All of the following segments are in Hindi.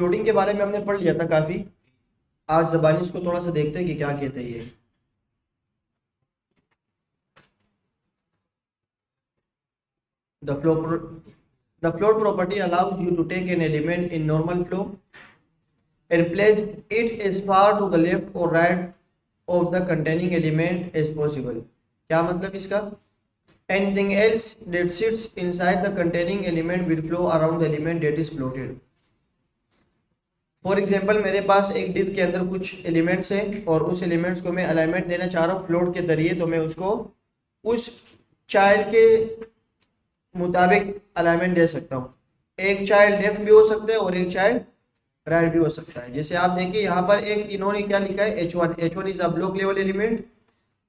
फ्लोटिंग के बारे में हमने पढ़ लिया था काफी। आज ज़बानी इसको थोड़ा सा देखते हैं कि क्या कहते हैं ये। The float property allows you to take an element in normal flow and place it as far to the left or right of the containing element as possible। क्या मतलब इसका? Anything else that sits inside the containing element will flow around the element that is floated। For example मेरे पास एक डिप के अंदर कुछ एलिमेंट्स हैं और उस एलिमेंट्स को मैं अलाइनमेंट देना चाह रहा हूँ फ्लोट के जरिए, तो मैं उसको उस चाइल्ड के मुताबिक अलाइनमेंट दे सकता हूँ। एक चाइल्ड लेफ्ट भी हो सकता है और एक चाइल्ड राइट भी हो सकता है। जैसे आप देखिए यहाँ पर एक इन्होंने क्या लिखा है, H1 is a block level element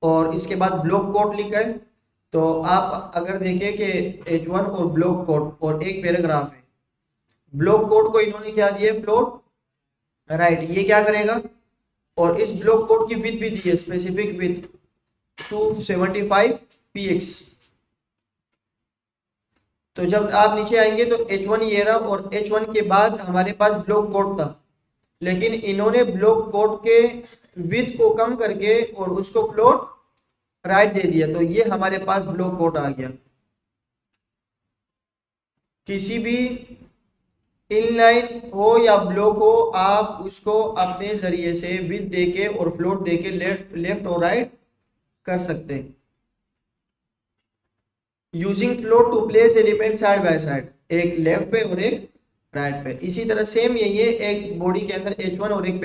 और इसके बाद ब्लॉक कोड लिखा है। तो आप अगर देखें कि H1 और ब्लॉक कोड और एक पैराग्राफ है, ब्लॉक कोड को इन्होंने क्या दिया है, फ्लोट राइट। ये क्या करेगा, और इस ब्लॉक कोड की विड्थ भी दी है, स्पेसिफिक विड्थ 275 px। तो जब आप नीचे आएंगे तो H1 ये रहा और H1 के बाद हमारे पास ब्लॉक कोड था, लेकिन इन्होंने ब्लॉक कोड के विड्थ को कम करके और उसको फ्लोट राइट दे दिया, तो ये हमारे पास ब्लॉक कोड आ गया। किसी भी इनलाइन हो या ब्लॉक हो, आप उसको अपने जरिए से विड्थ देके और फ्लोट देके लेफ्ट और राइट कर सकते हैं। Using float to place element side by side, एक लेफ्ट पे और एक राइट पे। इसी तरह सेम यही है, एक बॉडी के अंदर H1 और एक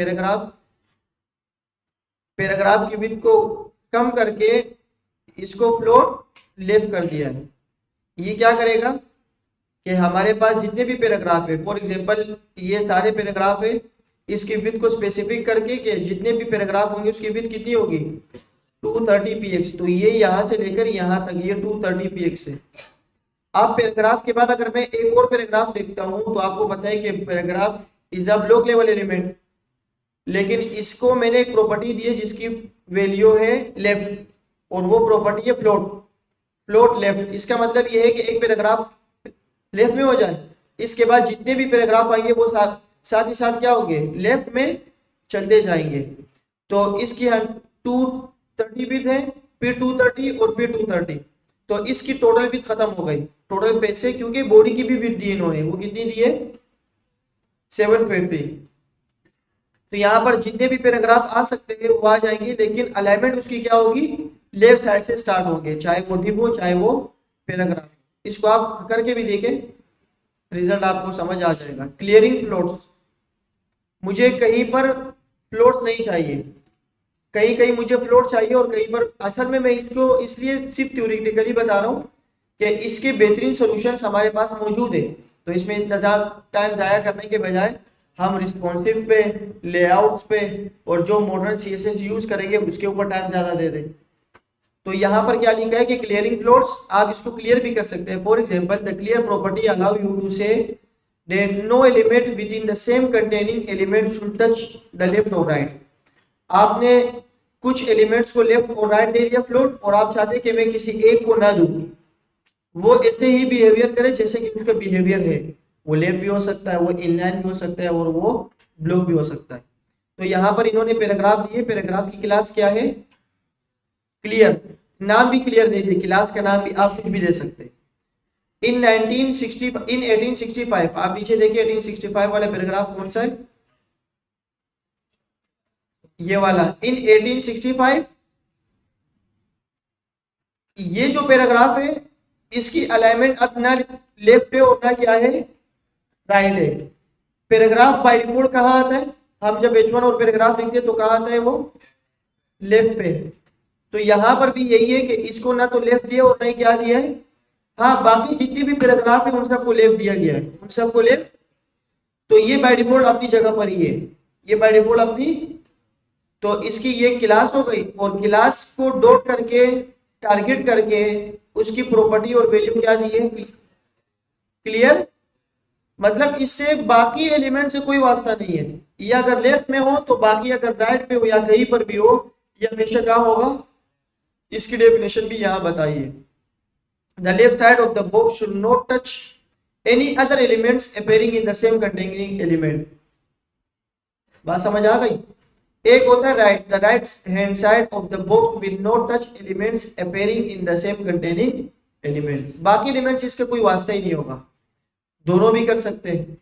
पैराग्राफ की विड्थ को कम करके इसको फ्लोट लेफ्ट कर दिया है। ये क्या करेगा कि हमारे पास जितने भी पैराग्राफ है, फॉर एग्जांपल ये सारे पैराग्राफ है, इसकी विड्थ को स्पेसिफिक करके कि जितने भी पैराग्राफ होंगे उसकी विड्थ कितनी होगी, 230 px। तो ये यहाँ से लेकर यहाँ तक ये 230 px है। अब पैराग्राफ के बाद अगर मैं एक और पैराग्राफ लिखता हूँ तो आपको पता है कि paragraph is a block level element, लेकिन इसको मैंने एक प्रॉपर्टी दी है जिसकी वैल्यू है लेफ्ट और वो प्रॉपर्टी है फ्लोट लेफ्ट। इसका मतलब ये है कि एक पैराग्राफ लेफ्ट में हो जाए, इसके बाद जितने भी पैराग्राफ आएंगे वो साथ ही साथ क्या होंगे, लेफ्ट में चलते जाएंगे। तो इसकी 230 विड्थ है, फिर 230 और फिर 230, तो इसकी टोटल विड्थ खत्म हो गई। टोटल पैसे, क्योंकि बॉडी की भी विड्थ दी इन्होंने, वो कितनी दी है, 750। तो यहाँ पर जितने भी पैराग्राफ आ सकते हैं वो आ जाएंगे, लेकिन अलाइनमेंट उसकी क्या होगी, लेफ्ट साइड से स्टार्ट होंगे, चाहे वो डिप हो चाहे वो पैराग्राफ। इसको आप करके भी देखें, रिजल्ट आपको समझ आ जाएगा। क्लियरिंग फ्लोट्स, मुझे कहीं पर फ्लोट्स नहीं चाहिए, कहीं कहीं मुझे फ्लोट चाहिए और कहीं पर, असल में मैं इसको इसलिए सिर्फ थ्योरेटिकली बता रहा हूँ कि इसके बेहतरीन सॉल्यूशंस हमारे पास मौजूद है। तो इसमें इंतजार टाइम ज़ाया करने के बजाय हम रिस्पॉन्सिव पे, लेआउट्स पे और जो मॉडर्न CSS यूज करेंगे उसके ऊपर टाइम ज़्यादा दे दें। तो यहाँ पर क्या लिखा है कि क्लियरिंग फ्लोट्स, आप इसको क्लियर भी कर सकते हैं। For example the clear property allow you to say that no element within the same containing element should touch the left और राइट। आपने कुछ एलिमेंट्स को लेफ्ट और राइट दे दिया फ्लोट, और आप चाहते हैं कि मैं किसी एक को ना दूं, वो ऐसे ही बिहेवियर करे जैसे कि उसका बिहेवियर है। वो लेफ्ट भी हो सकता है, वो इनलाइन भी हो सकता है और वो ब्लॉक भी हो सकता है। तो यहाँ पर इन्होंने पैराग्राफ दिए, पैराग्राफ की क्लास क्या है, क्लियर। नाम भी क्लियर दे दिए, क्लास का नाम भी आप कुछ भी दे सकते हैं। इन 1865, आप नीचे देखिए 1865 वाला पैराग्राफ कौन सा है, ये वाला। इन 1865 ये जो पैराग्राफ है इसकी अलाइनमेंट अब ना लेफ्ट है और ना क्या है, राइट है। पैराग्राफ बाय डिफॉल्ट कहाँ आता है, हम जब H1 और पैराग्राफ लिखते हैं तो कहाँ आता है, वो लेफ्ट पे। तो यहाँ पर भी यही है कि इसको ना तो लेफ्ट दिया और ना ही क्या दिया है, हाँ बाकी जितने भी पैराग्राफ है उन सबको लेफ्ट दिया गया है, उन सबको लेफ्ट। तो ये बाय डिफॉल्ट अपनी जगह पर ही है, ये बाय डिफॉल्ट अपनी। तो इसकी ये क्लास हो गई, और क्लास को डॉट करके टारगेट करके उसकी प्रॉपर्टी और वैल्यू क्या दी है, क्लियर। मतलब इससे बाकी एलिमेंट से कोई वास्ता नहीं है, ये अगर लेफ्ट में हो तो बाकी अगर राइट पे हो या कहीं पर भी हो, ये हमेशा क्या होगा, इसकी डेफिनेशन भी यहाँ बताइए। The left side of the box should not touch any other elements appearing in the same containing element. बात समझ आ गई। एक होता है right, the right hand side of the box will not touch elements appearing in the same containing element, बाकी एलिमेंट्स इसके कोई वास्ता ही नहीं होगा, दोनों भी कर सकते हैं।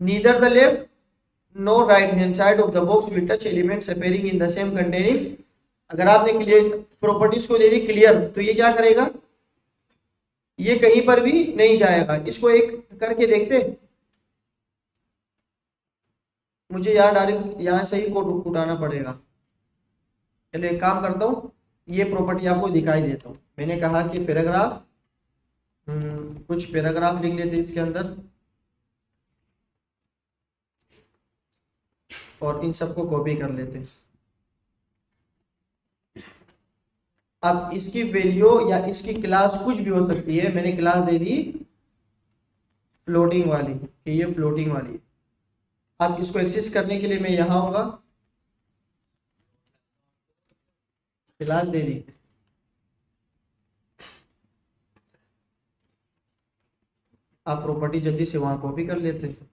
Neither the left no right hand side of the box will touch elements appearing in the same containing, अगर आपने क्लियर प्रॉपर्टीज को दे दी क्लियर, तो ये क्या करेगा, ये कहीं पर भी नहीं जाएगा। इसको एक करके देखते, मुझे यहाँ डायरेक्ट यहाँ से ही कोड उठाना पड़ेगा। चलो एक काम करता हूँ, ये प्रॉपर्टी आपको दिखाई देता हूँ। मैंने कहा कि पैराग्राफ, कुछ पैराग्राफ लिख लेते इसके अंदर और इन सबको कॉपी कर लेते। अब इसकी वैल्यू या इसकी क्लास कुछ भी हो सकती है, मैंने क्लास दे दी फ्लोटिंग वाली कि ये फ्लोटिंग वाली है। अब इसको एक्सेस करने के लिए मैं यहाँ आऊंगा, क्लास दे दी, आप प्रॉपर्टी जल्दी से वहां कॉपी कर लेते हैं।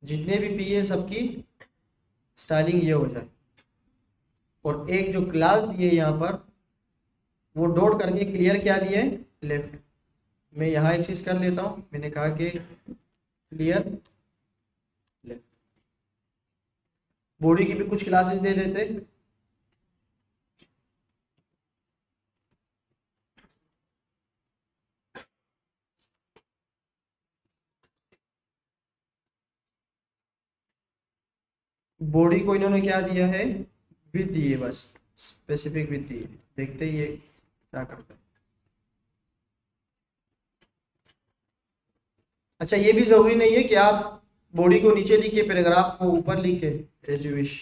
जितने भी पी है सबकी स्टाइलिंग ये हो जाए, और एक जो क्लास दिए यहाँ पर वो डॉट करके क्लियर क्या दिए, लेफ्ट। मैं यहाँ एक्सेस कर लेता हूँ, मैंने कहा कि क्लियर लेफ्ट। बॉडी की भी कुछ क्लासेस दे देते, बॉडी को इन्होंने क्या दिया है, विथ दी है, बस स्पेसिफिक विथ दी है। देखते ही ये क्या करता है। अच्छा ये भी जरूरी नहीं है कि आप बॉडी को नीचे लिख के पैराग्राफ को ऊपर लिख के, एज यू विश,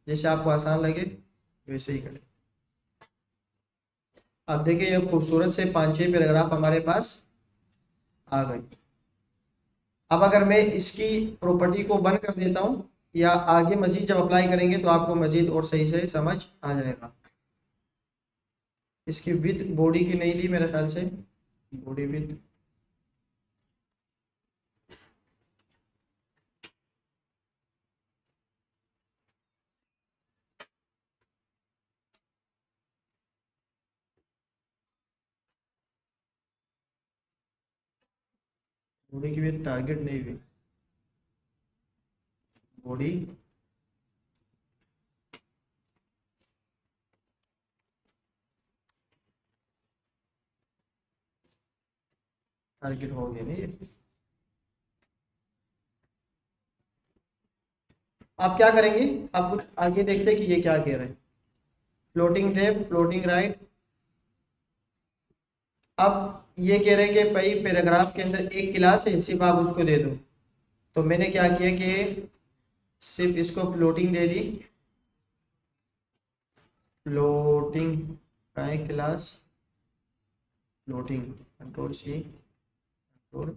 जैसे आपको आसान लगे वैसे ही करें। अब देखिए ये खूबसूरत से 5-6 पैराग्राफ हमारे पास आ गए। अब अगर मैं इसकी प्रॉपर्टी को बंद कर देता हूँ, या आगे मजीद जब अप्लाई करेंगे तो आपको मजीद और सही से समझ आ जाएगा। इसकी विथ बॉडी की नहीं ली मेरे ख्याल से, बॉडी विथ, बॉडी की विथ टारगेट नहीं हुई, बॉडी टारगेट हो गया नहीं। आप क्या करेंगे, आप कुछ आगे देखते हैं कि ये क्या कह रहे हैं, फ्लोटिंग लेफ्ट फ्लोटिंग राइट। अब ये कह रहे हैं कि भाई पैराग्राफ के अंदर एक क्लास है, सिर्फ आप उसको दे दो। तो मैंने क्या किया कि सिर्फ इसको फ्लोटिंग दे दी, फ्लोटिंग का है class, floating, control C, control,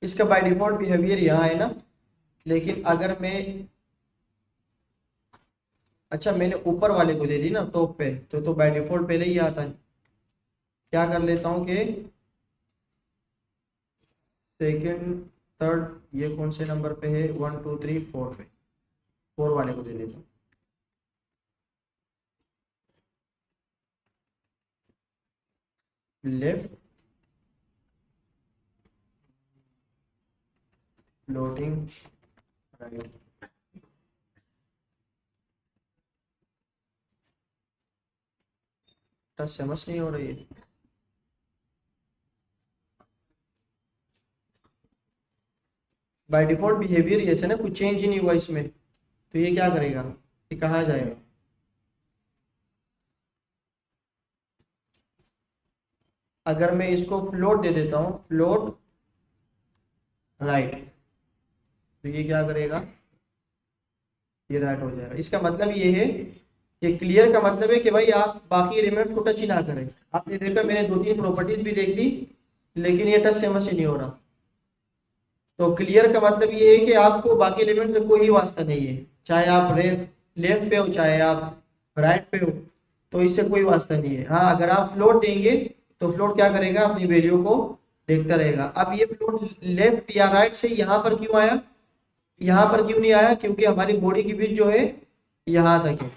इसका बाय डिफॉल्ट बिहेवियर यहाँ है ना, लेकिन अगर मैं, अच्छा मैंने ऊपर वाले को दे दी ना टॉप पे, तो बाय डिफॉल्ट पहले ही आता है। क्या कर लेता हूँ कि सेकंड थर्ड, ये कौन से नंबर पे है, 1 2 3 4 पे, 4 वाले को दे देता हूँ। लेफ्ट फ्लोटिंग राइट, टच समझ नहीं हो रही है। बाय डिफॉल्ट बिहेवियर ये है ना, कुछ चेंज ही नहीं हुआ इसमें, तो ये क्या करेगा, ये कहाँ जाएगा। अगर मैं इसको फ्लोट दे देता हूँ, फ्लोट राइट, तो ये क्या करेगा, ये राइट हो जाएगा। इसका मतलब ये है कि क्लियर का मतलब है कि भाई आप बाकी एलिमेंट को टच ही ना करें। आपने देखा मैंने 2-3 प्रॉपर्टीज भी देख ली, लेकिन ये टच समझ से नहीं हो रहा। तो क्लियर का मतलब ये है कि आपको बाकी एलिमेंट से कोई वास्ता नहीं है, चाहे आप लेफ्ट पे हो चाहे आप राइट पे हो, तो इससे कोई वास्ता नहीं है। हाँ, अगर आप फ्लोट देंगे तो फ्लोट क्या करेगा, अपनी वैल्यू को देखता रहेगा। अब ये फ्लोट लेफ्ट या राइट से यहाँ पर क्यों आया, यहाँ पर क्यों नहीं आया, क्योंकि हमारी बॉडी की विड्थ जो है यहाँ तक है।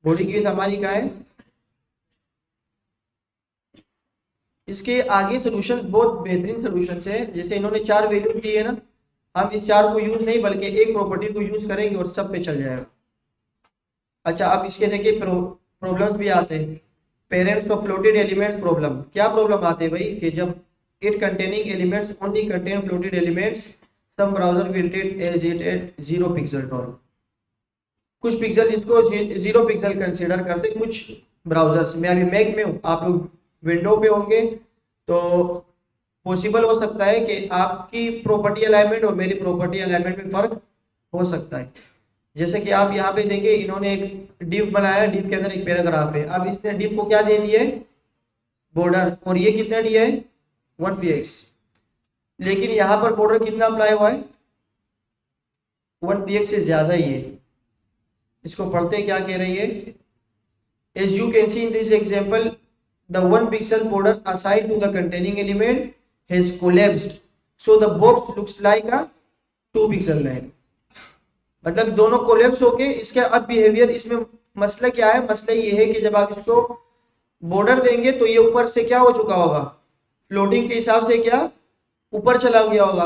बॉडी की विड्थ हमारी क्या है, इसके आगे सॉल्यूशंस बहुत बेहतरीन सॉल्यूशंस है। जैसे इन्होंने 4 वैल्यू दी है ना, हम इस 4 को यूज नहीं बल्कि एक प्रॉपर्टी को यूज करेंगे और सब पे चल जाएगा। अच्छा, अब इसके देखिए प्रॉब्लम्स भी आते हैं। Parents of floated elements problem, क्या प्रॉब्लम आते हैं भाई, कि जब it containing elements only contain floated elements, some browser will treat as it at 0 pixel tall. कुछ पिक्सल इसको 0 पिक्सल कंसीडर करते, कुछ ब्राउजर्स में। अभी मैक में हूँ, आप लोग विंडो पे होंगे, तो पॉसिबल हो सकता है कि आपकी प्रॉपर्टी अलाइनमेंट और मेरी प्रॉपर्टी अलाइनमेंट में फर्क हो सकता है। जैसे कि आप यहाँ पे देखें, इन्होंने एक डिव बनाया, डिव के अंदर एक पैराग्राफ है। अब इसने डिव को क्या दे दिया है, बॉर्डर, और ये कितना दिया है 1 px, लेकिन यहाँ पर बॉर्डर कितना अप्लाई हुआ है, 1 px से ज्यादा ही है। इसको पढ़ते क्या कह रही है, as you can see in this example the 1 pixel border assigned to the containing element has collapsed, so the box looks like a 2 pixel line। मतलब दोनों कोलेप्स हो गए। इसका अब बिहेवियर, इसमें मसला क्या है, मसला ये है कि जब आप इसको बॉर्डर देंगे तो ये ऊपर से क्या हो चुका होगा, फ्लोटिंग के हिसाब से क्या ऊपर चला गया होगा।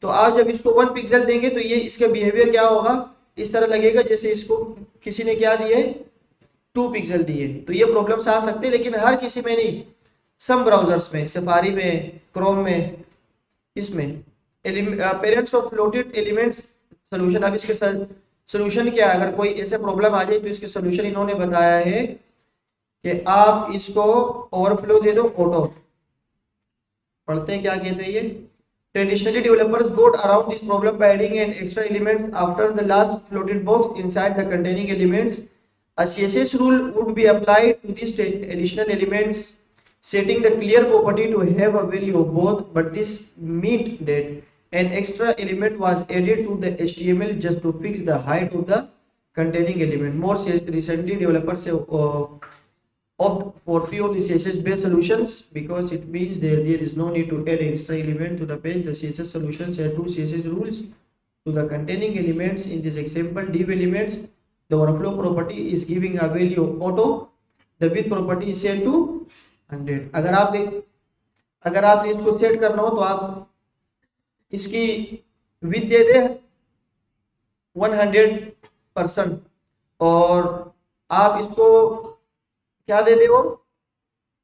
तो आप जब इसको 1 पिक्सल देंगे तो ये इसका बिहेवियर क्या होगा, इस तरह लगेगा जैसे इसको किसी ने क्या दिए, 2 पिक्सल दिए। तो ये प्रॉब्लम्स आ सकते हैं, लेकिन हर किसी में नहीं, सम ब्राउजर्स में, सफारी में, क्रोम में, इसमें। Parents of floated elements solution. अब इसके सोल्यूशन क्या है, अगर कोई ऐसे प्रॉब्लम आ जाए तो इसके सोल्यूशन इन्होंने बताया है कि आप इसको ओवरफ्लो दे दो ऑटो। पढ़ते हैं क्या कहते हैं ये। Traditionally developers got around this problem by adding an extra elements after the last floated box inside the containing elements. A CSS rule would be applied to these additional elements, setting the clear property to have a value of both, but this meant that an extra element was added to the HTML just to fix the height of the containing element. More recently, developers have opt for purely CSS based solutions because it means there is no need to add extra element to the page. The CSS solutions add 2 CSS rules to the containing elements. In this example, div elements, the overflow property is giving a value auto, the width property is set to 100। अगर आपने इसको सेट करना हो तो आप इसकी विथ दे दे 100% और आप इसको क्या दे दे वो,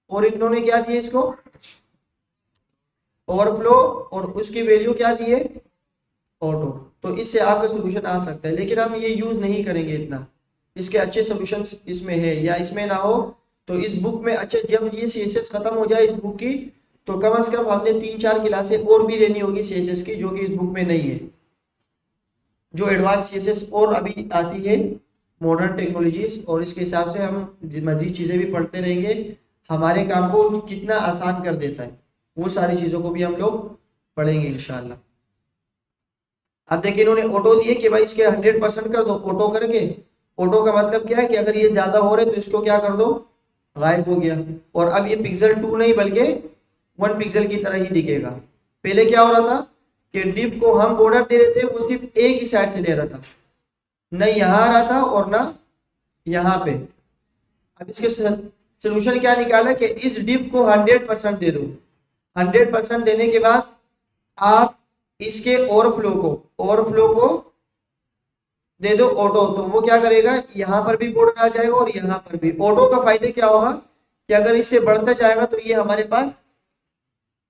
और इन्होंने क्या दिए इसको ओवरफ्लो, और उसकी वैल्यू क्या दी है ऑटो। तो इससे आपका सोल्यूशन आ सकता है, लेकिन हम ये यूज नहीं करेंगे इतना। इसके अच्छे सॉल्यूशंस इसमें है, या इसमें ना हो तो इस बुक में अच्छे, जब ये सीएसएस खत्म हो जाए इस बुक की, तो कम से कम हमने 3-4 क्लासें और भी लेनी होगी सीएसएस की, जो कि इस बुक में नहीं है। जो एडवांस सीएसएस और अभी आती है मॉडर्न टेक्नोलॉजीज, और इसके हिसाब से हम मजीद चीजें भी पढ़ते रहेंगे, हमारे काम को कितना आसान कर देता है, वो सारी चीजों को भी हम लोग पढ़ेंगे इंशाल्लाह। अब देखिए इन्होंने ऑटो दिए कि भाई इसके 100% कर दो, ऑटो करके। ऑटो का मतलब क्या है कि अगर ये ज्यादा हो रहे तो इसको क्या कर दो, गायब हो गया। और अब ये पिक्सल 2 नहीं बल्कि 1 पिक्सल की तरह ही दिखेगा। पहले क्या हो रहा था कि डिव को हम बॉर्डर दे रहे थे, वो सिर्फ एक ही साइड से ले रहा था, न यहाँ आ रहा था और ना यहाँ पे। अब इसके सोल्यूशन क्या निकाला कि इस डिव को 100% दे दो। 100% देने के बाद आप इसके ओवरफ्लो को दे दो ऑटो, तो वो क्या करेगा, यहाँ पर भी बॉर्डर आ जाएगा और यहाँ पर भी। ऑटो का फायदे क्या होगा कि अगर इससे बढ़ता जाएगा तो ये हमारे पास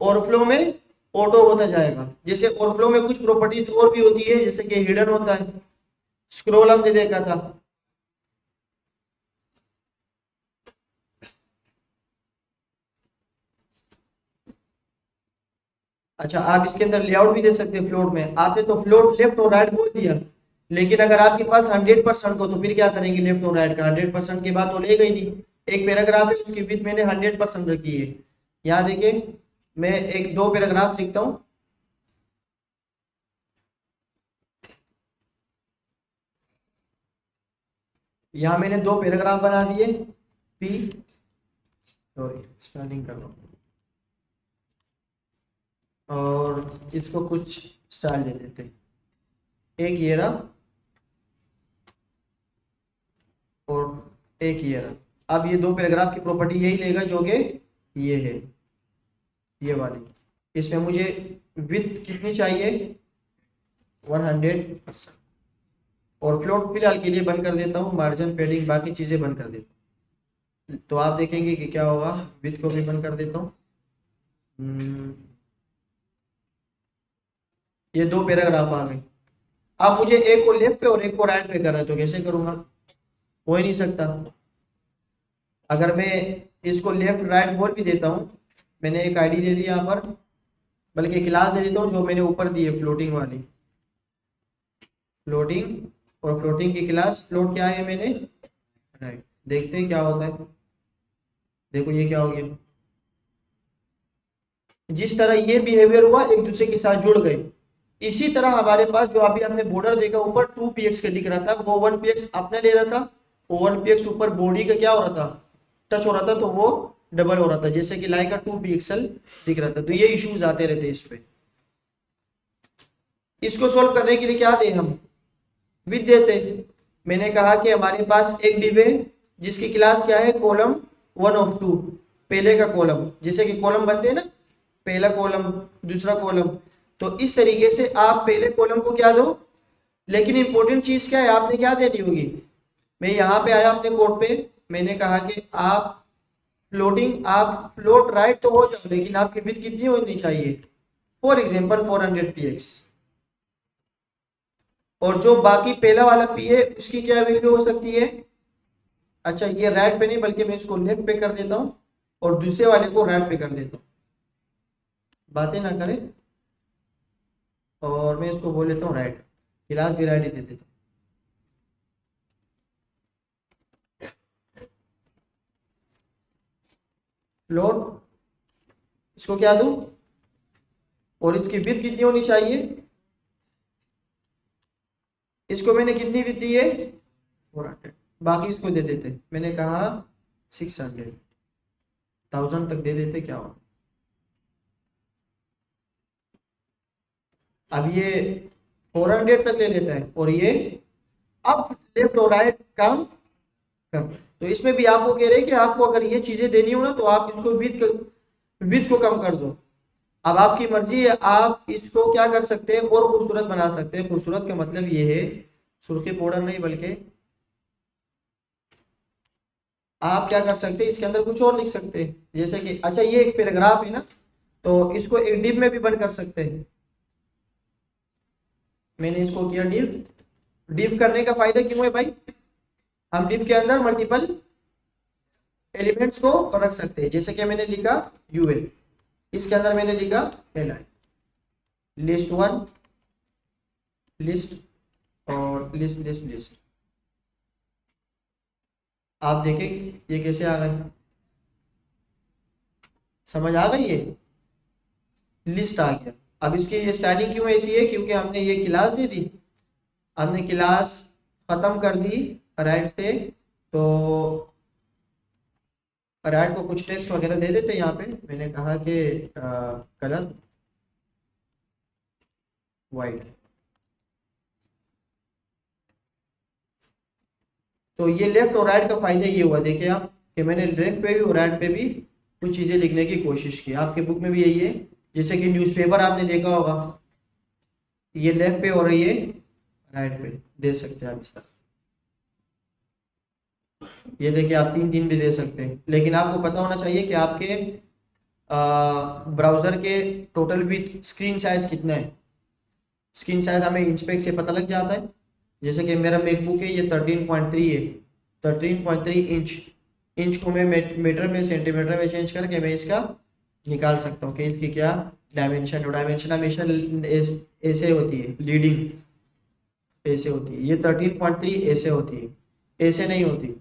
ओवरफ्लो में ऑटो होता जाएगा। जैसे ओवरफ्लो में कुछ प्रॉपर्टीज और भी होती है, जैसे कि हिडन होता है, स्क्रॉल हमने देखा था। अच्छा, आप इसके अंदर लेआउट भी दे सकते हैं फ्लोट में। आपने तो फ्लोट लेफ्ट और राइट बोल दिया, लेकिन अगर आपके पास 100% को, तो फिर क्या करेंगे, लेफ्ट और राइट का 100% के बाद तो लेगा ही नहीं। एक पैराग्राफ है, उसकी विड्थ मैंने 100% रखी है। यहाँ देखिए मैं 1-2 पैराग्राफ लिखता हूँ। यहाँ मैंने दो पैराग्राफ बना दिए, पी, सॉरी स्टार्टिंग कर लो, और इसको कुछ स्टाइल दे देते, एक ये रहा और एक ये रहा। अब ये दो पैराग्राफ की प्रॉपर्टी यही लेगा जो कि ये है, ये वाली। इसमें मुझे विड्थ कितनी चाहिए, 100%। और फ्लोट फिलहाल के लिए बंद कर देता हूँ, मार्जिन पेडिंग बाकी चीज़ें बंद कर देता हूँ। तो आप देखेंगे कि क्या होगा, विड्थ को भी बंद कर देता हूँ। ये दो पैराग्राफ आ गए। अब मुझे एक को लेफ्ट पे और एक को राइट पे करना है, तो कैसे करूँगा, हो ही नहीं सकता। अगर मैं इसको लेफ्ट राइट बोल भी देता हूँ, मैंने एक आईडी दे दी यहाँ पर, बल्कि क्लास दे देता हूँ जो मैंने ऊपर दी है फ्लोटिंग वाली, फ्लोटिंग, और फ्लोटिंग की क्लास फ्लोट क्या है मैंने, राइट। देखते हैं क्या होता है। देखो ये क्या हो गया, जिस तरह ये बिहेवियर हुआ एक दूसरे के साथ जुड़ गए, इसी तरह हमारे पास जो अभी हमने बॉर्डर देखा ऊपर 2px का दिख रहा था, वो 1px अपने ले रहा था, वो 1px ऊपर बॉडी का क्या हो रहा था, टच हो रहा था, तो वो डबल हो रहा था, जैसे कि लाइक का 2 पिक्सल दिख रहा था। तो ये इश्यूज आते रहते इस पे। इसको सोल्व करने के लिए क्या दे हम, विद देते। मैंने कहा कि हमारे पास एक डिव है जिसकी क्लास क्या है, कॉलम 1 ऑफ 2, पहले का कॉलम, जैसे कि कॉलम बनते हैं ना, पहला कॉलम दूसरा कॉलम, तो इस तरीके से आप पहले कॉलम को क्या दो। लेकिन इंपॉर्टेंट चीज क्या है, आपने क्या देनी होगी, मैं यहाँ पे आया अपने कोड पे, मैंने कहा कि आप फ्लोटिंग, आप फ्लोट राइट तो हो जाओ, लेकिन आपकी विड्थ कितनी होनी चाहिए, फॉर एग्जांपल 400px। और जो बाकी पहला वाला पी है उसकी क्या वैल्यू हो सकती है, अच्छा ये राइट पे नहीं बल्कि मैं इसको लेफ्ट पे कर देता हूँ और दूसरे वाले को राइट पे कर देता हूँ, बातें ना करें, और मैं इसको बोल लेता हूँ राइट, क्लास भी राइट ही दे देता हूँ। फ्लोट, इसको क्या दूं, और इसकी विड्थ कितनी होनी चाहिए, इसको मैंने कितनी विड्थ दी है 400, बाकी इसको दे देते, मैंने कहा 600,000 तक दे देते, क्या हो। अब ये 400 तक ले लेता है और ये अब लेफ्ट और राइट काम कर। तो इसमें भी आपको कह रहे हैं कि आपको अगर ये चीजें देनी हो ना तो आप इसको विड्थ को कम कर दो। अब आपकी मर्जी है, आप इसको क्या कर सकते हैं और खूबसूरत बना सकते हैं। खूबसूरत का मतलब ये है सुर्खी पाउडर नहीं, बल्कि आप क्या कर सकते हैं, इसके अंदर कुछ और लिख सकते हैं, जैसे कि अच्छा ये एक पैराग्राफ है ना, तो इसको एक डिव में भी बंद कर सकते हैं। मैंने इसको किया डिव। डिव करने का फायदा क्यों है भाई, हम डिव के अंदर मल्टीपल एलिमेंट्स को रख सकते हैं, जैसे कि मैंने लिखा यूएल, इसके अंदर मैंने लिखा एलआई, लिस्ट 1, लिस्ट और लिस्ट लिस्ट लिस्ट। आप देखें ये कैसे आ गए, समझ आ गई, ये लिस्ट आ गया। अब इसकी ये स्टाइलिंग क्यों ऐसी है, क्योंकि हमने ये क्लास दे दी, हमने क्लास खत्म कर दी राइट से, तो राइट को कुछ टेक्स्ट वगैरह दे देते। यहाँ पे मैंने कहा कि कलर वाइट, तो ये लेफ्ट और राइट का फायदा ये हुआ, देखिए आप कि मैंने लेफ्ट पे भी और राइट पे भी कुछ चीजें लिखने की कोशिश की। आपके बुक में भी यही है, जैसे कि न्यूज़पेपर आपने देखा होगा, ये लेफ्ट पे और ये राइट पे दे सकते हैं आप इस तरह। ये देखिए आप 3 3 भी दे सकते हैं, लेकिन आपको पता होना चाहिए कि आपके ब्राउजर के टोटल विथ स्क्रीन साइज कितना है। स्क्रीन साइज हमें इंच पे से पता लग जाता है, जैसे कि मेरा मैकबुक है ये 13.3 है, 13.3 इंच। इंच को मैं मीटर में सेंटीमीटर में चेंज करके मैं इसका निकाल सकता हूँ कि इसकी क्या डायमेंशन, और डायमेंशन हमेशा ऐसे होती है, लीडिंग ऐसे होती है, ये 13.3 ऐसे होती है, ऐसे नहीं होती।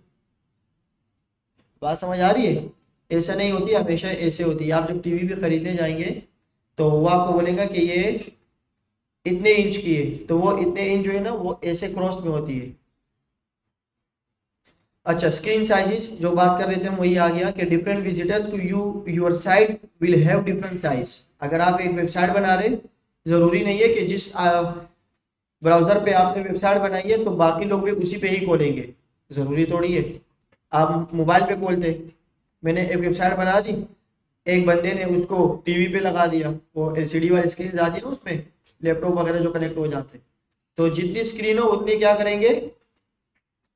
बात समझ आ रही है, ऐसा नहीं होती, हमेशा ऐसे होती है। आप जब टीवी भी खरीदने जाएंगे तो वो आपको बोलेगा कि ये इतने इंच की है, तो वो इतने इंच जो है ना वो ऐसे क्रॉस में होती है। अच्छा, स्क्रीन साइजेस जो बात कर रहे थे हम वही आ गया कि different visitors to your site will have different size. अगर आप एक वेबसाइट बना रहे, जरूरी नहीं है कि जिस ब्राउजर पे आपने वेबसाइट बनाई है तो बाकी लोग भी उसी पे ही खोलेंगे, जरूरी थोड़ी है। आप मोबाइल पे खोलते, मैंने एक वेबसाइट बना दी, एक बंदे ने उसको टीवी पे लगा दिया, वो एलसीडी वाली स्क्रीन आती है ना उसमें, लैपटॉप वगैरह जो कनेक्ट हो जाते हैं, तो जितनी स्क्रीन हो उतनी क्या करेंगे,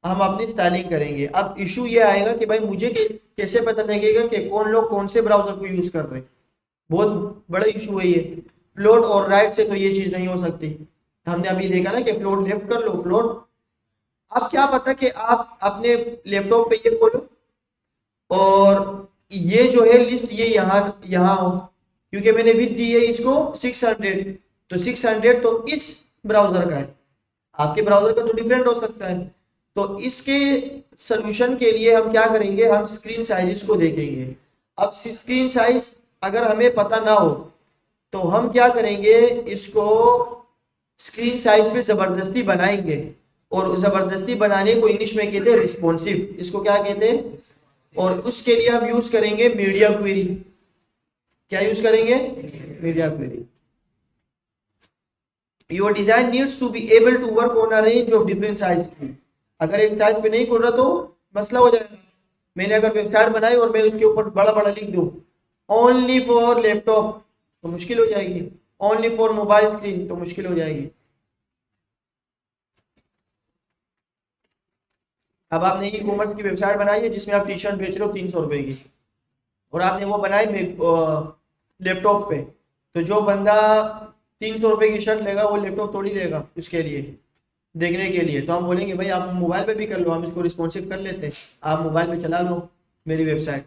हम अपनी स्टाइलिंग करेंगे। अब इशू ये आएगा कि भाई मुझे कैसे पता लगेगा कि कौन लोग कौन से ब्राउजर को यूज कर रहे हैं, बहुत बड़ा इशू है ये। फ्लोट और राइट से तो ये चीज नहीं हो सकती। हमने अभी देखा ना कि फ्लोट लेफ्ट कर लो फ्लोट। अब क्या पता कि आप अपने लैपटॉप पे ये खोलो और ये जो है लिस्ट ये यहाँ यहाँ हो, क्योंकि मैंने विथ दी है इसको 600, तो 600 तो इस ब्राउजर का है, आपके ब्राउजर का तो डिफरेंट हो सकता है। तो इसके सोल्यूशन के लिए हम क्या करेंगे, हम स्क्रीन साइज को देखेंगे। अब स्क्रीन साइज अगर हमें पता ना हो तो हम क्या करेंगे, इसको स्क्रीन साइज पे जबरदस्ती बनाएंगे, और जबरदस्ती बनाने को इंग्लिश में कहते हैं रिस्पॉन्सिव, इसको क्या कहते हैं, और उसके लिए हम यूज करेंगे मीडिया क्वेरी। क्या यूज करेंगे, media query. Your design needs to be able to work on a range of different size. अगर एक साइज पे नहीं खुल रहा तो मसला हो जाएगा। मैंने अगर वेबसाइट बनाई और मैं उसके ऊपर बड़ा बड़ा लिख दूं ओनली फॉर लैपटॉप तो मुश्किल हो जाएगी, ओनली फॉर मोबाइल स्क्रीन तो मुश्किल हो जाएगी। अब आपने ई कॉमर्स की वेबसाइट बनाई है जिसमें आप टी शर्ट बेच रहे हो 300 रुपए की, और आपने वो बनाई लैपटॉप पे, तो जो बंदा 300 रुपए की शर्ट लेगा वो लैपटॉप थोड़ी लेगा उसके लिए देखने के लिए। तो हम बोलेंगे भाई आप मोबाइल पे भी कर लो, हम इसको रिस्पॉन्सिव कर लेते हैं, आप मोबाइल पे चला लो मेरी वेबसाइट।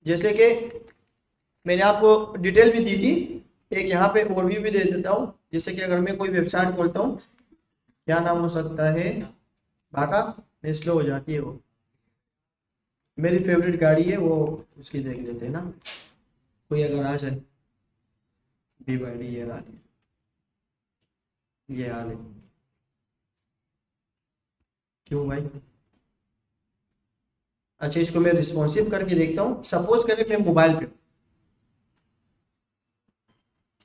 जैसे कि मैंने आपको डिटेल भी दी थी, एक यहाँ पे ओवरव्यू भी दे देता हूँ। जैसे कि अगर मैं कोई वेबसाइट खोलता हूँ, क्या नाम हो सकता है, बाटा में स्लो हो जाती है वो, मेरी फेवरेट गाड़ी है वो, उसकी देख लेते हैं ना, कोई अगर आ जाए BYD, ये हाल है, क्यों भाई। अच्छा, इसको मैं रिस्पॉन्सिव करके देखता हूँ। सपोज करें मैं मोबाइल पे,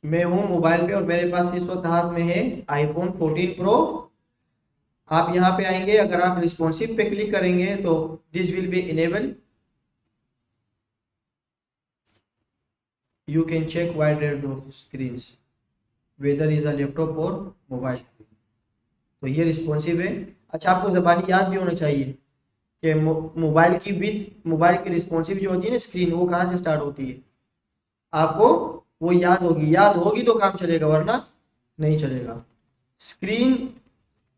मैं हूँ मोबाइल पे और मेरे पास इस वक्त हाथ में है iPhone 14 Pro। आप यहाँ पे आएंगे, अगर आप रिस्पॉन्सिव पे क्लिक करेंगे तो this will be enable, you can check wide range of screen whether is a laptop और मोबाइल। तो ये रिस्पॉन्सिव है। अच्छा, आपको जबानी याद भी होना चाहिए कि मोबाइल की विथ मोबाइल की रिस्पॉन्सिव जो होती है ना स्क्रीन, वो कहाँ से स्टार्ट होती है, आपको वो याद होगी, याद होगी तो काम चलेगा वरना नहीं चलेगा। स्क्रीन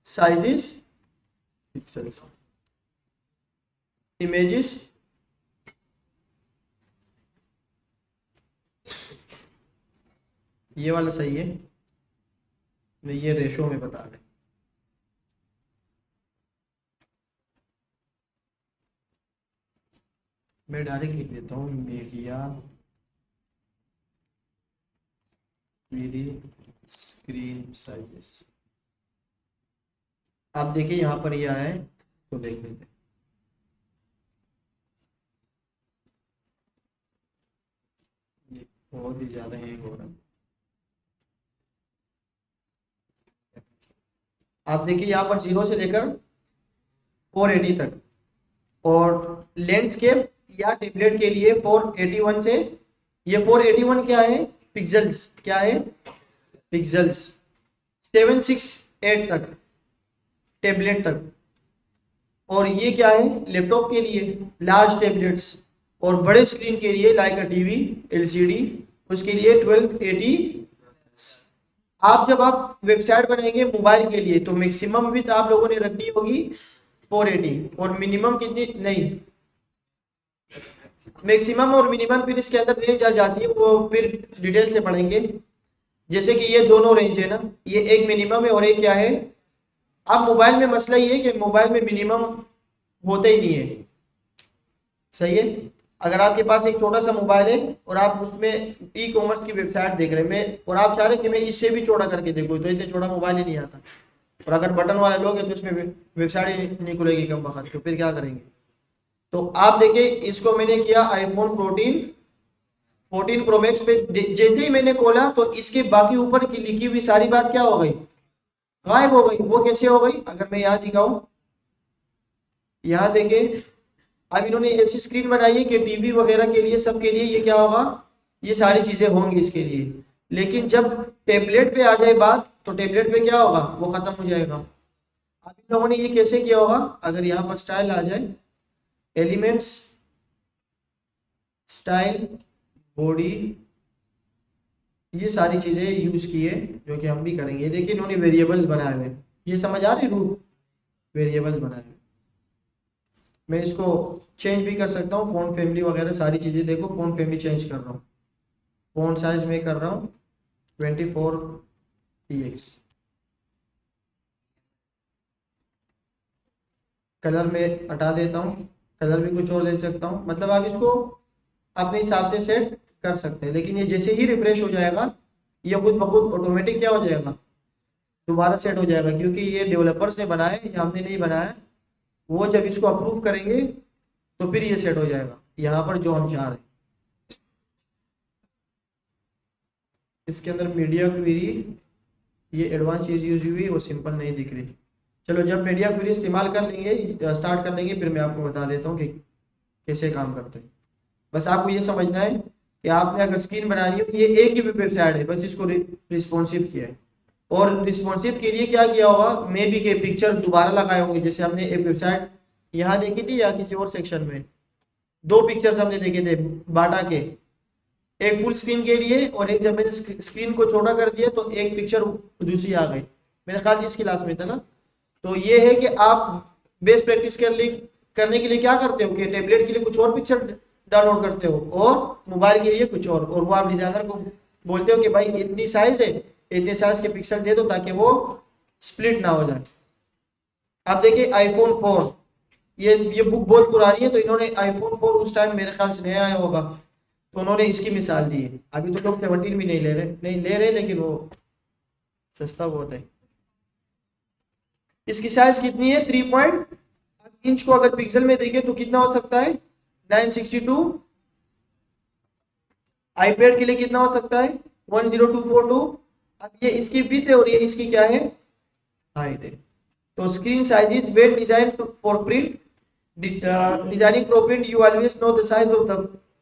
साइजेस, पिक्सेल्स, इमेजेस, ये वाला सही है, मैं ये रेशो में बता रहे, मैं डायरेक्ट लिख देता हूँ मीडिया मेरी स्क्रीन साइजेस। आप देखिए यहाँ पर यह है, तो देख लेते हैं। ये बहुत ही ज्यादा हैंग हो रहा है। आप देखिए यहाँ पर 0 से लेकर 480 तक, और लैंडस्केप या टेबलेट के लिए 481 से, ये 481 क्या है, पिक्सेल्स, क्या है, पिक्सेल्स, 768 तक टेबलेट तक। और ये क्या है, लैपटॉप के लिए लार्ज टेबलेट्स, और बड़े स्क्रीन के लिए लाइक अ टीवी LCD, उसके लिए 1280। जब आप वेबसाइट बनाएंगे मोबाइल के लिए तो मैक्सिमम विड्थ आप लोगों ने रखनी होगी 480, और मिनिमम कितनी, नहीं, मैक्सिमम और मिनिमम फिर इसके अंदर रेंज आ जाती है, वो फिर डिटेल से पढ़ेंगे। जैसे कि ये दोनों रेंज है ना, ये एक मिनिमम है और एक क्या है। अब मोबाइल में मसला ये है कि मोबाइल में मिनिमम होता ही नहीं है, सही है। अगर आपके पास एक छोटा सा मोबाइल है और आप उसमें ई कॉमर्स की वेबसाइट देख रहे हैं, मैं और आप चाह रहे हैं कि मैं इससे भी चौड़ा करके देखूँ, तो इतने छोटा मोबाइल ही नहीं आता। और अगर बटन वाला लोगे तो उसमें वेबसाइट ही नहीं खुलेगी कम वक्त, तो फिर क्या करेंगे। तो आप देखिए इसको मैंने किया आईफोन 14 प्रो मैक्स पे, जैसे ही मैंने खोला तो इसके बाकी ऊपर की लिखी हुई सारी बात क्या हो गई, गायब हो गई। वो कैसे हो गई, अगर मैं यहाँ दिखाऊं, यहाँ देखिए अब इन्होंने ऐसी स्क्रीन बनाई है कि टीवी वगैरह के लिए, सबके लिए ये क्या होगा, ये सारी चीजें होंगी इसके लिए। लेकिन जब टेबलेट पे आ जाए बात, तो टेबलेट पे क्या होगा, वो खत्म हो जाएगा। अब इन लोगों ने ये कैसे किया होगा, अगर यहाँ पर स्टाइल आ जाए, एलिमेंट्स, स्टाइल, बॉडी, ये सारी चीजें यूज की है जो कि हम भी करेंगे। देखिए इन्होंने वेरिएबल्स बनाए हुए, ये समझ आ रही रूट, वेरिएबल्स बनाए हुए। मैं इसको चेंज भी कर सकता हूँ, फ़ॉन्ट फैमिली वगैरह सारी चीज़ें, देखो फ़ॉन्ट फैमिली चेंज कर रहा हूँ, फ़ॉन्ट साइज में कर रहा हूँ 24px, कलर में हटा देता हूँ, कलर भी कुछ और दे सकता हूँ, मतलब आप इसको अपने हिसाब से सेट कर सकते हैं। लेकिन ये जैसे ही रिफ्रेश हो जाएगा, ये खुद ब खुद ऑटोमेटिक क्या हो जाएगा, दोबारा सेट हो जाएगा, क्योंकि ये डेवलपर्स ने बनाया है, ये हमने नहीं बनाया। वो जब इसको अप्रूव करेंगे तो फिर ये सेट हो जाएगा यहाँ पर जो हम चाह रहे हैं। इसके अंदर मीडिया क्वेरी, ये एडवांस चीज़ यूज हुई है, वो सिंपल नहीं दिख रही। चलो जब मीडिया क्वेरी इस्तेमाल कर लेंगे, स्टार्ट कर लेंगे, फिर मैं आपको बता देता हूँ कि कैसे काम करते हैं। बस आपको ये समझना है कि आपने अगर स्क्रीन बनानी हो, ये एक ही वेबसाइट है, बस इसको रिस्पॉन्सिव किया है। और रिस्पॉन्सिव के लिए क्या किया होगा, मे बी के पिक्चर्स दोबारा लगाए होंगे, जैसे हमने एक वेबसाइट यहाँ देखी थी या किसी और सेक्शन में, दो पिक्चर्स हमने देखे थे बाटा के, एक फुल स्क्रीन के लिए और एक जब मैंने स्क्रीन को छोटा कर दिया तो एक पिक्चर दूसरी आ गई, मेरे ख्याल इस क्लास में था ना। तो ये है कि आप बेस प्रैक्टिस करने के लिए क्या करते हो कि टेबलेट के लिए कुछ और पिक्चर डाउनलोड करते हो और मोबाइल के लिए कुछ और वो आप डिजाइनर को बोलते हो कि भाई इतनी साइज है, इतने साइज के पिक्सल दे दो ताकि वो स्प्लिट ना हो जाए। आप देखिए आईफोन 4, ये बुक बहुत पुरानी है, तो इन्होंने आईफोन 4 उस टाइम मेरे ख्याल से नया आया होगा, तो उन्होंने इसकी मिसाल दी है। अभी तो लोग 17 भी नहीं ले रहे, लेकिन वो सस्ता बहुत है। इसकी साइज कितनी है, 3.5 इंच को अगर पिक्सल में देखें तो कितना हो सकता है, 962। आईपैड के लिए कितना हो सकता है, 10242। अब ये इसकी विड्थ है और ये इसकी क्या है, हाइट है। तो screen size is well design for print, designing for print you always know the size of the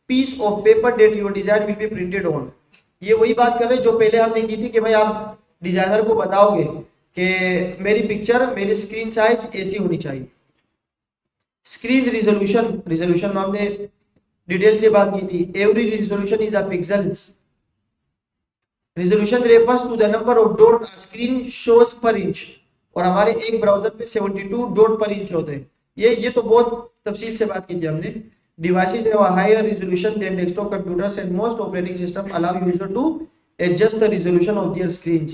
piece of paper that your design will be printed on. ये वही बात कर रहे हैं जो पहले हमने की थी कि भाई आप डिजाइनर को बताओगे कि मेरी पिक्चर, मेरी स्क्रीन साइज ऐसी होनी चाहिए। स्क्रीन रिजोल्यूशन में हमने डिटेल से बात की थी, every resolution is a pixels. Resolution refers to the number of dot a screen shows per inch, और हमारे एक ब्राउजर पे 72 डॉट पर इंच होते हैं। ये तो बहुत तफसील से बात की थी हमने। Devices have a higher resolution than desktop computers and most operating systems allow user to adjust the resolution of their screens.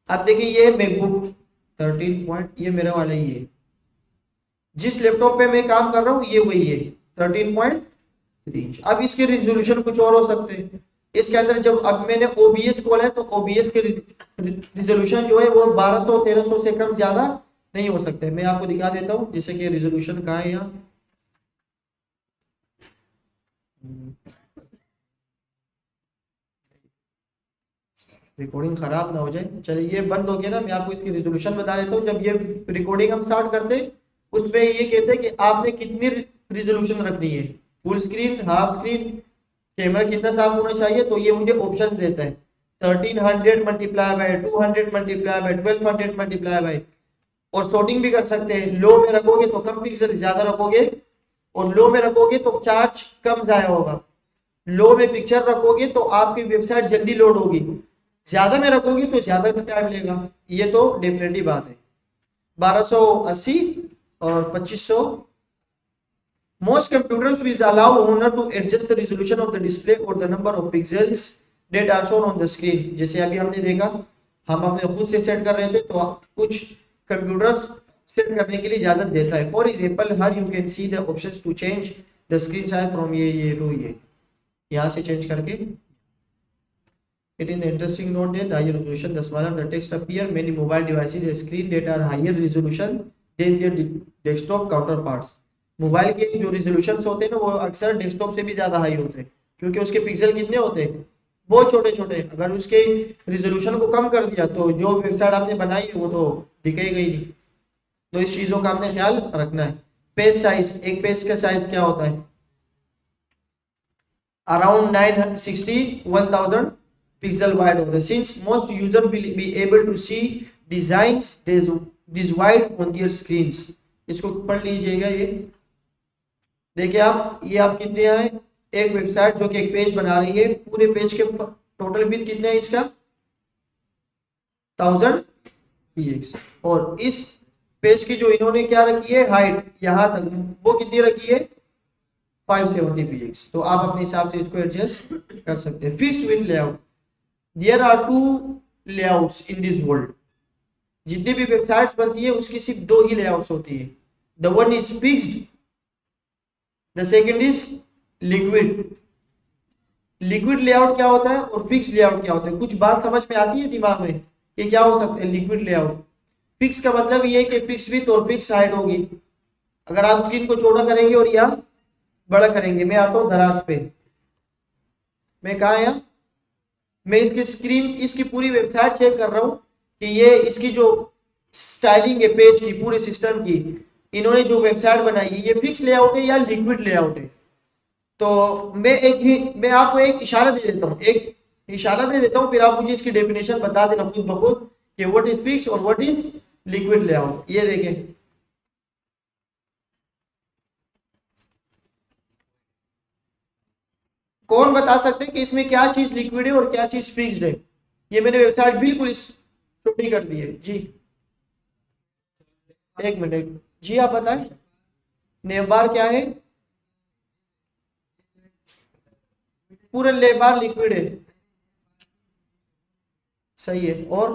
अब देखिए ये मैकबुक 13 पॉइंट, ये मेरे वाला ही है, जिस लैपटॉप पे मैं काम कर रहा हूँ ये वही है 13.3 इंच। अब इसके रिजोल्यूशन कुछ और हो सकते हैं। इसके अंदर जब अब मैंने OBS खोला है तो OBS के रिजोल्यूशन जो है वो 1200-1300 से कम ज्यादा नहीं हो सकते। मैं आपको दिखा देता हूं, जैसे कि रिजोल्यूशन कहाँ है यहाँ, रिकॉर्डिंग खराब ना हो जाए। चलिए ये बंद हो गया ना, मैं आपको इसकी रिजोल्यूशन बता देता हूँ। जब ये रिकॉर्डिंग हम स्टार्ट करते उसमें ये कहते हैं कि आपने कितनी रिजोल्यूशन रखनी है, full screen, half screen, camera कितना साफ होना चाहिए। तो ये मुझे ऑप्शंस देता है 1300 multiply by 200 multiply by 1200 multiply by, और सॉर्टिंग भी कर सकते हैं। लो में रखोगे तो कम पिक्सल ज्यादा रखोगे, और लो में रखोगे तो चार्ज कम जाया होगा। लो में पिक्चर रखोगे तो आपकी वेबसाइट जल्दी लोड होगी, ज्यादा में रखोगे तो ज्यादा टाइम लेगा। ये तो डेफिनेटली बात है। 1280 और 2500। Most computers will allow owner to adjust the resolution of the display or the number of pixels that are shown on the screen। जैसे अभी हमने देखा, हम अपने खुद से सेट कर रहे थे, तो कुछ कंप्यूटर्स सेट करने के लिए इजाजत देता है। For example here you can see the options to change the screen size from ये टू ये, यहाँ से चेंज करके It is the interesting note that higher resolution, the smaller the text appear. Many mobile devices a screen that are higher resolution than their desktop counterparts. Mobile के जो रिजोल्यूशंस होते हैं ना वो अक्सर डेस्कटॉप से भी ज्यादा हाई होते हैं क्योंकि उसके पिक्सल कितने होते हैं, बहुत छोटे छोटे। अगर उसके रिजोल्यूशन को कम कर दिया तो जो वेबसाइट आपने बनाई है वो तो दिखेगा ही नहीं। तो इस चीजों का आपने ख्याल रखना है। पेज साइज, एक पेज का साइज क्या होता है, अराउंड 960-1000 pixel wide होता है। Since most user will be able to see designs this wide on their screens। इसको पढ़ लीजिएगा। ये देखिए आप, ये आप कितने हैं, एक वेबसाइट जो कि एक पेज बना रही है, पूरे पेज के टोटल विड्थ कितने है इसका 1000 px, और इस पेज की जो इन्होंने क्या रखी है हाइट यहाँ तक, वो कितनी रखी है 570 px। तो आप अपने हिसाब से इसको एडजस्ट कर सकते हैं। Fixed width layout, there are two layouts in this world. जितनी भी वेबसाइट्स बनती है उसकी सिर्फ दो ही लेआउट्स होती है। The one is fixed, the second is liquid. Liquid layout क्या होता है और फिक्स लेआउट क्या होता है, कुछ बात समझ में आती है दिमाग में कि क्या हो सकता है। लिक्विड लेआउट, फिक्स का मतलब ये है कि फिक्स विथ और फिक्स हाइट होगी। अगर आप स्क्रीन को छोटा करेंगे और यहाँ बड़ा करेंगे, मैं आता हूँ दराज पे, मैं कहा यहाँ, मैं इसकी स्क्रीन, इसकी पूरी वेबसाइट चेक कर रहा हूँ कि ये इसकी जो स्टाइलिंग है पेज की, पूरे सिस्टम की, इन्होंने जो वेबसाइट बनाई है ये फिक्स लेआउट है या लिक्विड लेआउट है। तो मैं आपको एक इशारा दे देता हूँ, फिर आप मुझे इसकी डेफिनेशन बता देना खुद ब खुद कि व्हाट इज फिक्स और व्हाट इज लिक्विड लेआउट। ये देखें, कौन बता सकते हैं कि इसमें क्या चीज लिक्विड है और क्या चीज फिक्स्ड है। ये मैंने वेबसाइट बिल्कुल इस छुट्टी कर दी है जी। एक मिनट जी, आप बताएं नेवबार क्या है। पूरा लेबार लिक्विड है, सही है। और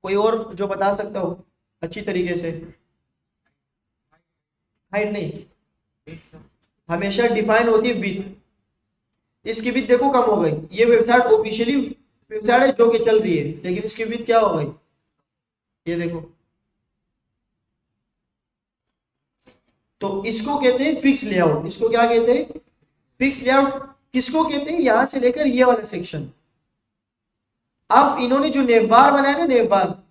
कोई और जो बता सकता हो अच्छी तरीके से। हाइट नहीं, हमेशा डिफाइन होती है विथ। इसकी विथ देखो कम हो गई। ये वेबसाइट ऑफिशियली वेबसाइट है जो कि चल रही है, लेकिन इसकी विथ क्या हो गई, ये देखो। तो इसको कहते हैं फिक्स लेआउट। इसको क्या कहते हैं, फिक्स लेआउट। किसको कहते हैं, यहां से लेकर ये वाला सेक्शन। अब इन्होंने जो नेवबार बनाया ना, नेवबार,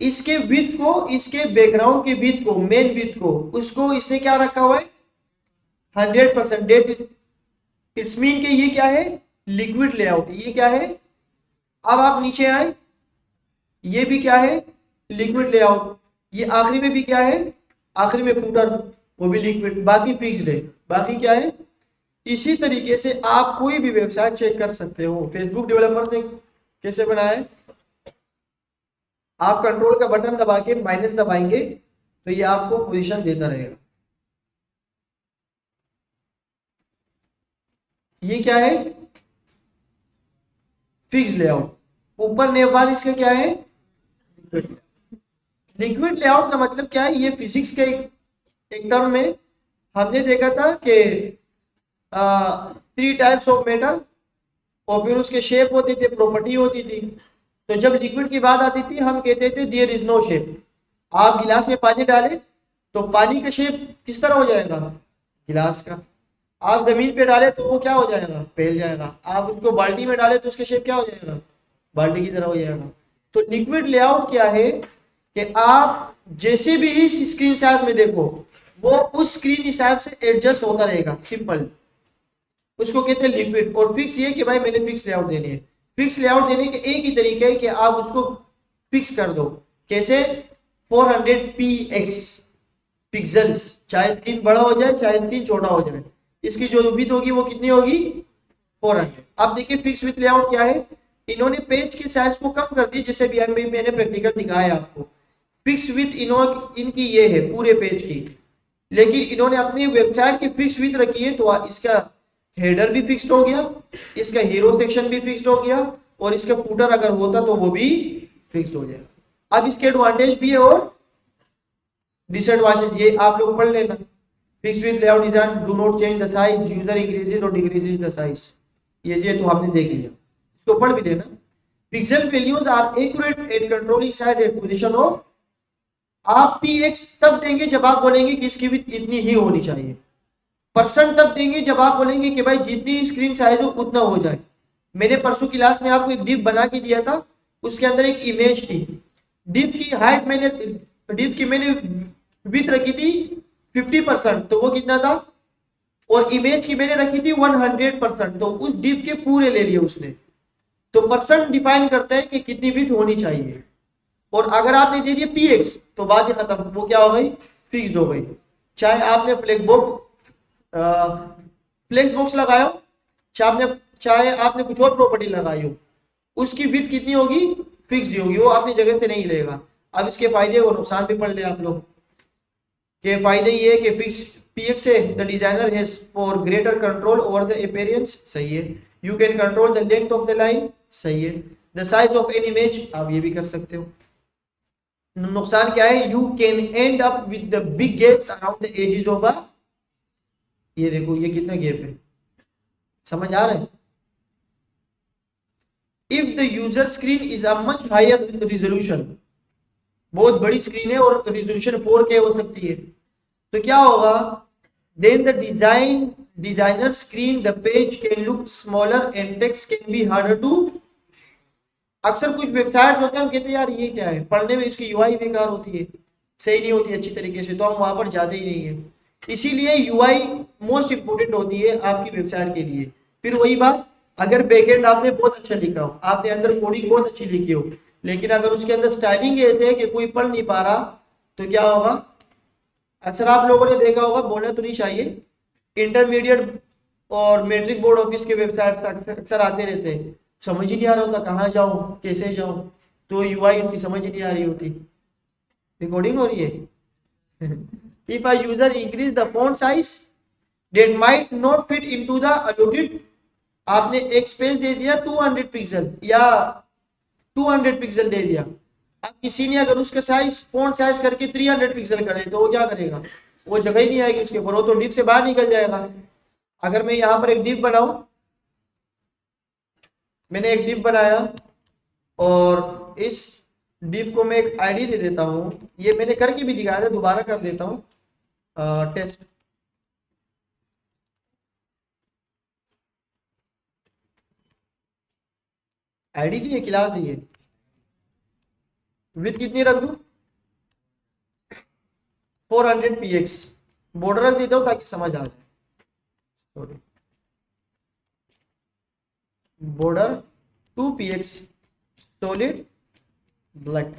इसके विथ को, इसके बैकग्राउंड के विथ को, मेन विथ को, उसको इसने क्या रखा हुआ है 100%। इट्स मीन कि ये क्या है लिक्विड लेआउट। ये क्या है, अब आप नीचे आए, ये भी क्या है लिक्विड लेआउट। ये आखिरी में भी क्या है, आखिरी में फूटर, वो भी लिक्विड। बाकी फिक्स्ड है, बाकी क्या है। इसी तरीके से आप कोई भी वेबसाइट चेक कर सकते हो। फेसबुक डेवलपर्स ने कैसे बनाया है, आप कंट्रोल का बटन दबा के माइनस दबाएंगे तो ये आपको पोजीशन देता रहेगा। ये क्या है फिक्स लेआउट। ऊपर नेवबार इसका क्या है लिक्विड लेआउट। का मतलब क्या है, ये फिजिक्स के एक टर्म में हमने देखा था कि 3 टाइप्स ऑफ मेटल, और फिर उसके शेप होते थे, प्रॉपर्टी होती थी। तो जब लिक्विड की बात आती थी हम कहते थे देयर इज नो शेप। आप गिलास में पानी डालें तो पानी का शेप किस तरह हो जाएगा, गिलास का। आप जमीन पे डालें तो वो क्या हो जाएगा, फैल जाएगा। आप उसको बाल्टी में डालें तो उसका शेप क्या हो जाएगा, बाल्टी की तरह हो जाएगा। तो लिक्विड लेआउट क्या है कि आप जैसे भी इस स्क्रीन साइज में देखो वो उस स्क्रीन हिसाब से एडजस्ट होता रहेगा, सिंपल। उसको कहते हैं लिक्विड। और फिक्स ये कि भाई मैंने फिक्स लेआउट देनी है। फिक्स लेआउट देने के एक ही तरीका है कि आप उसको फिक्स कर दो। कैसे, 400px पिक्सल्स, चाहे स्क्रीन बड़ा हो जाए चाहे स्क्रीन छोटा हो जाए, इसकी जो विड्थ होगी वो कितनी होगी 400। अब देखिए फिक्स विथ लेआउट क्या है, इन्होंने पेज के साइज को कम कर दिया, जैसे भी मैंने प्रैक्टिकल दिखाया आपको। फिक्स विथ इनकी ये है पूरे पेज की, लेकिन इन्होंने अपनी वेबसाइट की फिक्स विथ रखी है। तो इसका हेडर भी फिक्स्ड हो गया, इसका हीरो सेक्शन भी फिक्स्ड हो गया, और इसका फूटर अगर होता तो वो भी फिक्स्ड हो जाएगा। अब इसके एडवांटेज भी है और डिसएडवांटेज, ये आप लोग पढ़ लेना। Fixed width layout design, do not change the size, user increases और डिक्रीजेज द साइज। ये तो आपने देख लिया, इसको पढ़ भी लेना। Pixel values are accurate at controlling size at position of. आप px तब देंगे जब आप बोलेंगे कि इसकी विड्थ इतनी ही होनी चाहिए। परसेंट तब देंगे जब आप बोलेंगे कि भाई जितनी स्क्रीन साइज हो उतना हो जाए। मैंने परसों क्लास में आपको एक डिप बना के दिया था, उसके अंदर एक इमेज थी। डिप की हाइट मैंने डिप की मैंने विड्थ रखी थी 50%, तो वो कितना था, और इमेज की मैंने रखी थी 100%, तो उस डिप के पूरे ले लिए उसने। तो परसेंट डिफाइन करता है कि कितनी विड्थ होनी चाहिए। और अगर आपने दे दिया px तो बात ही खत्म, वो क्या हो गई, फिक्स्ड हो गई। चाहे आपने फ्लेक्स बॉक्स लगाया हो, चाहे आपने कुछ और प्रॉपर्टी लगाई हो, उसकी विड्थ कितनी होगी, फिक्स्ड होगी, वो अपनी जगह से नहीं लेगा। अब इसके फायदे और नुकसान भी पढ़ ले आप लोग। के फायदे ये है कि फिक्स px से the designer has far greater control over the appearance, सही है। You can control the length of the line, सही है। The size of an image, आप ये भी कर सकते हो। नुकसान क्या है, you can end up with the big gaps around the edges of a, ये देखो ये कितना गैप है, समझ आ रहा है। If the user screen is a much higher resolution, बहुत बड़ी स्क्रीन है और रिजोल्यूशन 4K हो सकती है, तो क्या होगा, then the designer screen the page can look smaller and text can be harder to. अक्सर कुछ वेबसाइट्स होते हैं हम कहते हैं यार ये क्या है, पढ़ने में इसकी यूआई बेकार होती है, सही नहीं होती अच्छी तरीके से, तो हम वहां पर जाते ही नहीं है। इसीलिए यूआई मोस्ट इंपोर्टेंट होती है आपकी वेबसाइट के लिए। फिर वही बात, अगर बैकएंड आपने बहुत अच्छा लिखा हो, आपने अंदर कोडिंग बहुत अच्छी लिखी हो, लेकिन अगर उसके अंदर स्टाइलिंग ऐसे है कि कोई पढ़ नहीं पा रहा, तो क्या होगा। अक्सर आप लोगों ने देखा होगा, बोलना तो नहीं चाहिए, इंटरमीडिएट और मैट्रिक बोर्ड ऑफिस के वेबसाइट अक्सर आते रहते हैं, समझ ही नहीं आ रहा होता कहाँ जाऊं कैसे जाऊं, तो यूआई उसकी समझ ही नहीं आ रही होती। रिकॉर्डिंग हो रही है। If a user increase the font size that might not fit into the allotted, आपने एक स्पेस दे दिया 200 पिक्सल या 200 पिक्सल दे दिया, अब किसी ने अगर उसका साइज फॉन्ट साइज करके 300 पिक्सल करे तो वो क्या करेगा, वो जगह ही नहीं आएगी उसके ऊपर, वो तो डिप से बाहर निकल जाएगा। अगर मैं यहाँ पर एक डिप बनाऊं, मैंने एक डिप बनाया और इस डिप को मैं एक आईडी दे देता हूं, ये मैंने करके भी दिखाया था, दोबारा कर देता हूं, टेस्ट। आईडी दी है, क्लास दी है, विथ कितनी रख दूं, 400 px, बॉर्डर रख देता हूं ताकि समझ आ जाए। Sorry, border 2 px solid black.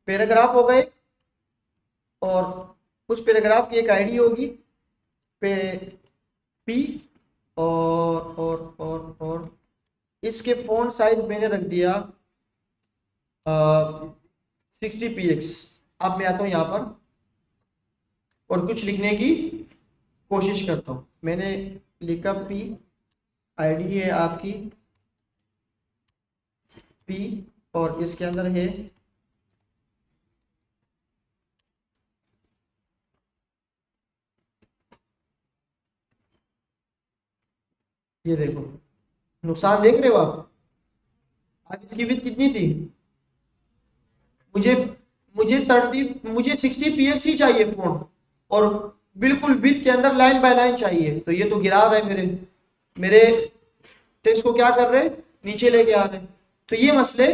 Paragraph हो गए, और उस पैराग्राफ की एक आईडी होगी पे पी, और इसके फॉन्ट साइज मैंने रख दिया 60 px। अब मैं आता हूँ यहाँ पर और कुछ लिखने की कोशिश करता हूँ। मैंने लिखा पी, आईडी है आपकी पी, और इसके अंदर है ये देखो, नुकसान देख रहे हो आप। अब इसकी विड्थ कितनी थी, मुझे मुझे 60 px ही चाहिए फोन, और बिल्कुल विड्थ के अंदर लाइन बाय लाइन चाहिए, तो ये तो गिरा रहा है मेरे टेक्स्ट को, क्या कर रहे हैं, नीचे लेके आ रहे हैं, तो ये मसले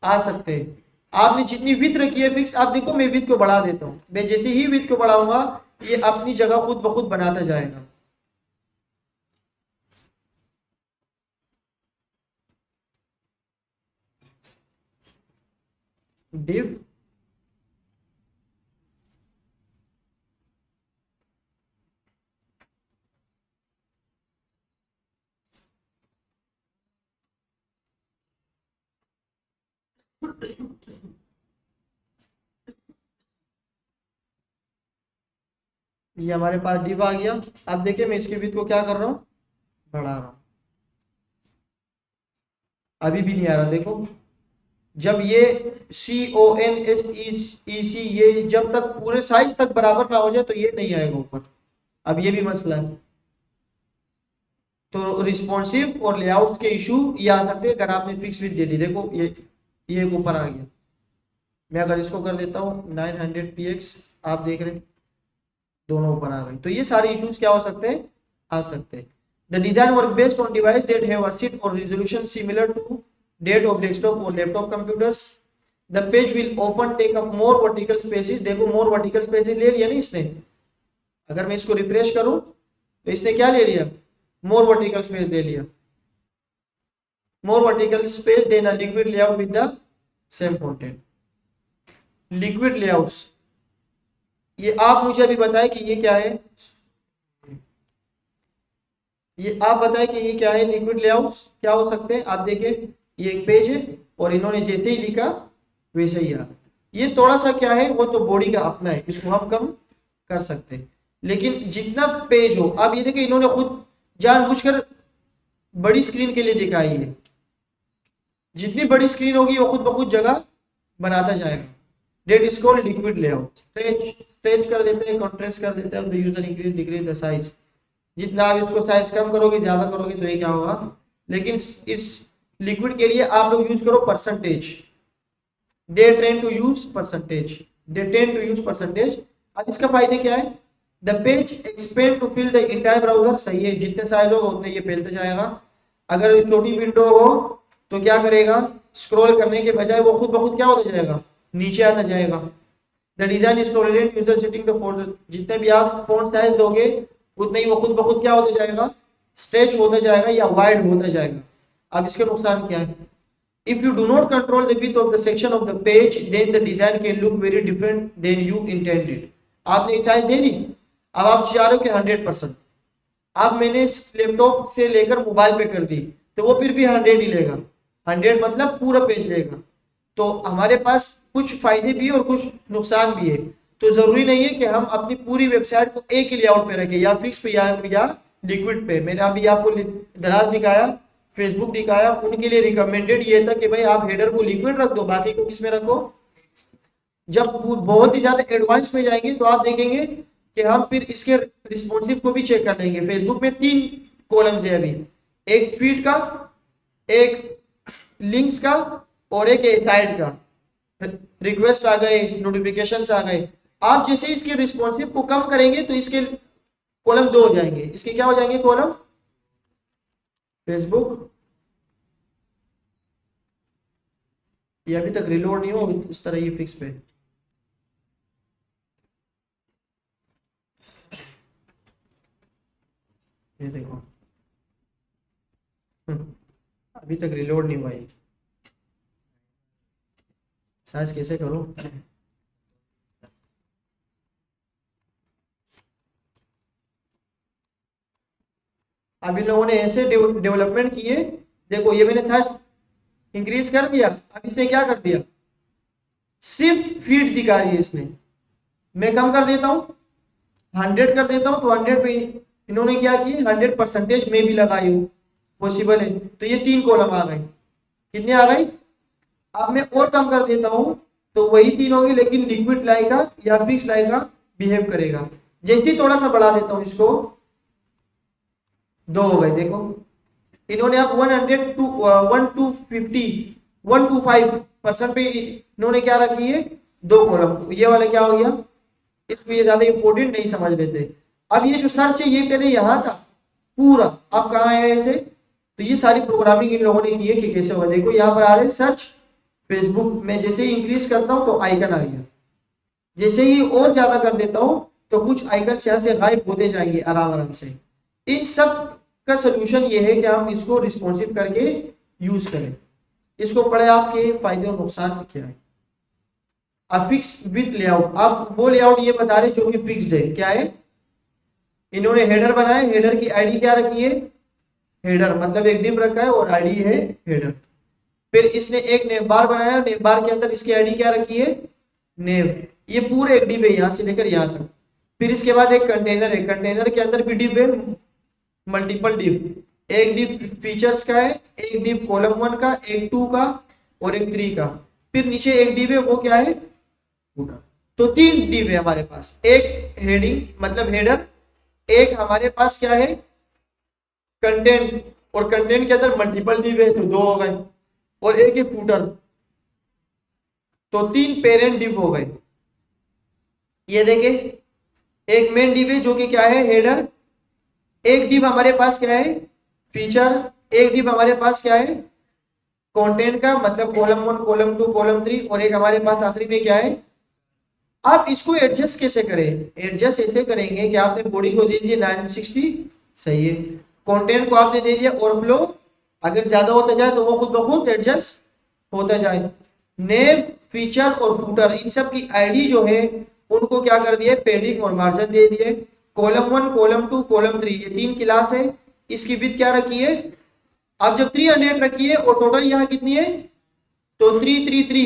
आ सकते हैं। आपने जितनी विड्थ रखी है फिक्स, आप देखो मैं विड्थ को बढ़ा देता हूँ, मैं जैसे ही विड्थ को बढ़ाऊंगा ये अपनी जगह खुद ब खुद बनाता जाएगा। div ये हमारे पास div आ गया। अब देखिए मैं इसके विड्थ को क्या कर रहा हूँ, बढ़ा रहा हूँ, अभी भी नहीं आ रहा, देखो जब ये CONSEC ये जब तक पूरे साइज तक बराबर ना हो जाए तो ये नहीं आएगा ऊपर। अब ये भी मसला है। तो रिस्पॉन्सिव और लेआउट के इशू ये आ सकते हैं अगर आपने फिक्स विड्थ दे दी। देखो ये ऊपर आ गया। मैं अगर इसको कर देता हूँ 900px, आप देख रहे हैं दोनों ऊपर आ गए। तो ये सारे इश्यूज क्या हो सकते हैं, आ सकते हैं। The design work based on device that have a seat और resolution similar to that of desktop और laptop computers. The page will often take up more vertical spaces. देखो मोर वर्टिकल स्पेसेस ले लिया ना इसने। अगर मैं इसको रिफ्रेश करूं तो इसने क्या ले लिया, मोर वर्टिकल स्पेस ले लिया। मोर वर्टिकल स्पेस देना liquid layout with the same content. Liquid layouts, ये आप मुझे अभी बताएं कि ये क्या है, ये आप बताएं कि ये क्या है। लिक्विड लेआउट्स क्या हो सकते हैं, आप देखें ये एक पेज है और इन्होंने जैसे ही लिखा वैसे ही आ। ये थोड़ा सा क्या है, वो तो बॉडी का अपना है, इसको हम कम कर सकते हैं। लेकिन जितना पेज हो, आप ये देखिए इन्होंने खुद जानबूझकर बड़ी स्क्रीन के लिए दिखाई है। जितनी बड़ी स्क्रीन होगी वो खुद ब खुद जगह बनाता जाएगा। That is called liquid layout. Stretch कर देते हैं, कॉन्ट्रेस्ट कर देते हैं, the user increase decrease the size. जितना आप इसको साइज कम करोगे ज्यादा करोगे तो ये क्या होगा। लेकिन इस लिक्विड के लिए आप लोग यूज करो percentage. They tend to use percentage, they tend to use percentage. अब इसका फायदे क्या है, the page expand to fill the entire browser. सही है, जितने साइज होगा उतने ये फैलते जाएगा। अगर छोटी विंडो हो तो क्या करेगा, स्क्रॉल करने के बजाय वो खुद ब खुद क्या होता जाएगा, नीचे आता जाएगा। The design is tolerant user setting the font. जितने भी आप फॉन्ट साइज दोगे उतना ही वो खुद ब खुद क्या होता जाएगा, स्ट्रेच होता जाएगा या वाइड होता जाएगा। अब इसके नुकसान क्या है, if you do not control the width of the section of the page then the design can look very different than you intended. आपने एक साइज दे दी, अब आप चाह रहे हो कि 100%, अब मैंने लैपटॉप से लेकर मोबाइल पे कर दी तो वो फिर भी 100 ही लेगा। 100 मतलब पूरा पेज लेगा। तो हमारे पास कुछ फायदे भी और कुछ नुकसान भी है। तो जरूरी नहीं है कि हम अपनी पूरी वेबसाइट को एक ही लेआउट पे रखें, या फिक्स पे या लिक्विड पे। मैंने अभी आपको दराज दिखाया, फेसबुक दिखाया, उनके लिए रिकमेंडेड ये था कि भाई आप हेडर को लिक्विड रख दो, बाकी को किस में रखो। जब बहुत ही ज्यादा एडवांस में जाएंगे तो आप देखेंगे कि हम फिर इसके रिस्पॉन्सिव को भी चेक कर लेंगे। फेसबुक में 3 कॉलम्स है अभी, एक फीड का, एक लिंक्स का और एक साइड का। रिक्वेस्ट आ गए, नोटिफिकेशंस आ गए। आप जैसे इसके रिस्पॉन्सिव को कम करेंगे तो इसके कॉलम 2 हो जाएंगे। इसके क्या हो जाएंगे कॉलम, फेसबुक, ये अभी तक रिलोड नहीं हो, इस तरह ये फिक्स पे। ये देखो अभी तक रिलोड नहीं हुआ। साइज कैसे करूं, अब इन लोगों ने ऐसे डेवलपमेंट किए। देखो ये मैंने साइज इंक्रीज कर दिया, अब इसने क्या कर दिया, सिर्फ फीड दिखा दी इसने। मैं कम कर देता हूं, 100 कर देता हूं तो 100 पे इन्होंने क्या किया, 100% में भी लगाई हो, पॉसिबल है। तो ये 3 कॉलम आ गए, कितने आ गए। अब मैं और कम कर देता हूं तो वही 3 होगी, लेकिन लिक्विड लाएगा या फिक्स लाएगा बिहेव करेगा। जैसे ही थोड़ा सा बढ़ा देता हूं इसको, 2 हो गए। देखो इन्होंने अब 100 टू 125% पे इन्होंने क्या रखी है, 2 कॉलम। ये वाला क्या हो गया, इसको ये ज्यादा इंपॉर्टेंट नहीं समझ रहे थे। अब ये जो सर्च है ये पहले यहाँ था पूरा, अब कहाँ आया ऐसे। तो ये सारी प्रोग्रामिंग इन लोगों ने की है कि कैसे होगा। देखो यहाँ पर आ रहे हैं सर्च फेसबुक में, जैसे ही इंक्रीज करता हूँ तो आइकन आ गया। जैसे ही और ज्यादा कर देता हूँ तो कुछ आइकन यहाँ से गायब होते जाएंगे आराम आराम से। इन सब का सोल्यूशन ये है कि हम इसको रिस्पॉन्सिव करके यूज करें। इसको पढ़े आपके फायदे और नुकसान क्या है। अब फिक्स विथ लेआउट, आप वो लेआउट ये बता रहे जो कि फिक्स्ड है। क्या है, इन्होंने हेडर बनाया, हेडर की आईडी क्या रखी है, हेडर मतलब एक डिव रखा है और आईडी है हेडर। फिर इसने एक नेव बार बनाया, नेव बार के अंदर इसकी आईडी क्या रखी है, नेव। ये पूरे एक डिव है यहाँ से लेकर यहाँ तक। फिर इसके बाद एक कंटेनर है, कंटेनर के अंदर भी डिव है, मल्टीपल डिव। एक डिव फीचर्स का है, एक डिव कॉलम 1 का, एक 2 का और एक 3 का। फिर नीचे एक डिव है, वो क्या है, तो 3 डिव है हमारे पास, एक हेडिंग मतलब हेडर, एक हमारे पास क्या है कंटेंट, और कंटेंट के अंदर मल्टीपल डिव है तो 2 हो गए, और एक ही फूटर, तो 3 पेरेंट डिव हो गए। ये देखे, एक मेन डिव है जो कि क्या है हेडर, एक डिव हमारे पास क्या है फीचर, एक डिव हमारे पास क्या है कंटेंट का मतलब कॉलम 1 कॉलम 2 कॉलम 3, और एक हमारे पास आखिरी में क्या है। आप इसको एडजस्ट कैसे करें, एडजस्ट ऐसे करेंगे कि आपने बॉडी को दे दिया 960, सही है, कंटेंट को आपने दे दिया ओवरफ्लो, अगर ज्यादा होता जाए तो वो खुद ब खुद एडजस्ट होता जाए। नेम, फीचर और फूटर, इन सब की आईडी जो है उनको क्या कर दिए पेडिंग और मार्जिन दे दिए। कॉलम 1 कॉलम 2 कॉलम 3 ये 3 क्लास है, इसकी विड्थ क्या रखी है, अब जब 300 रखी है और टोटल यहाँ कितनी है, तो 333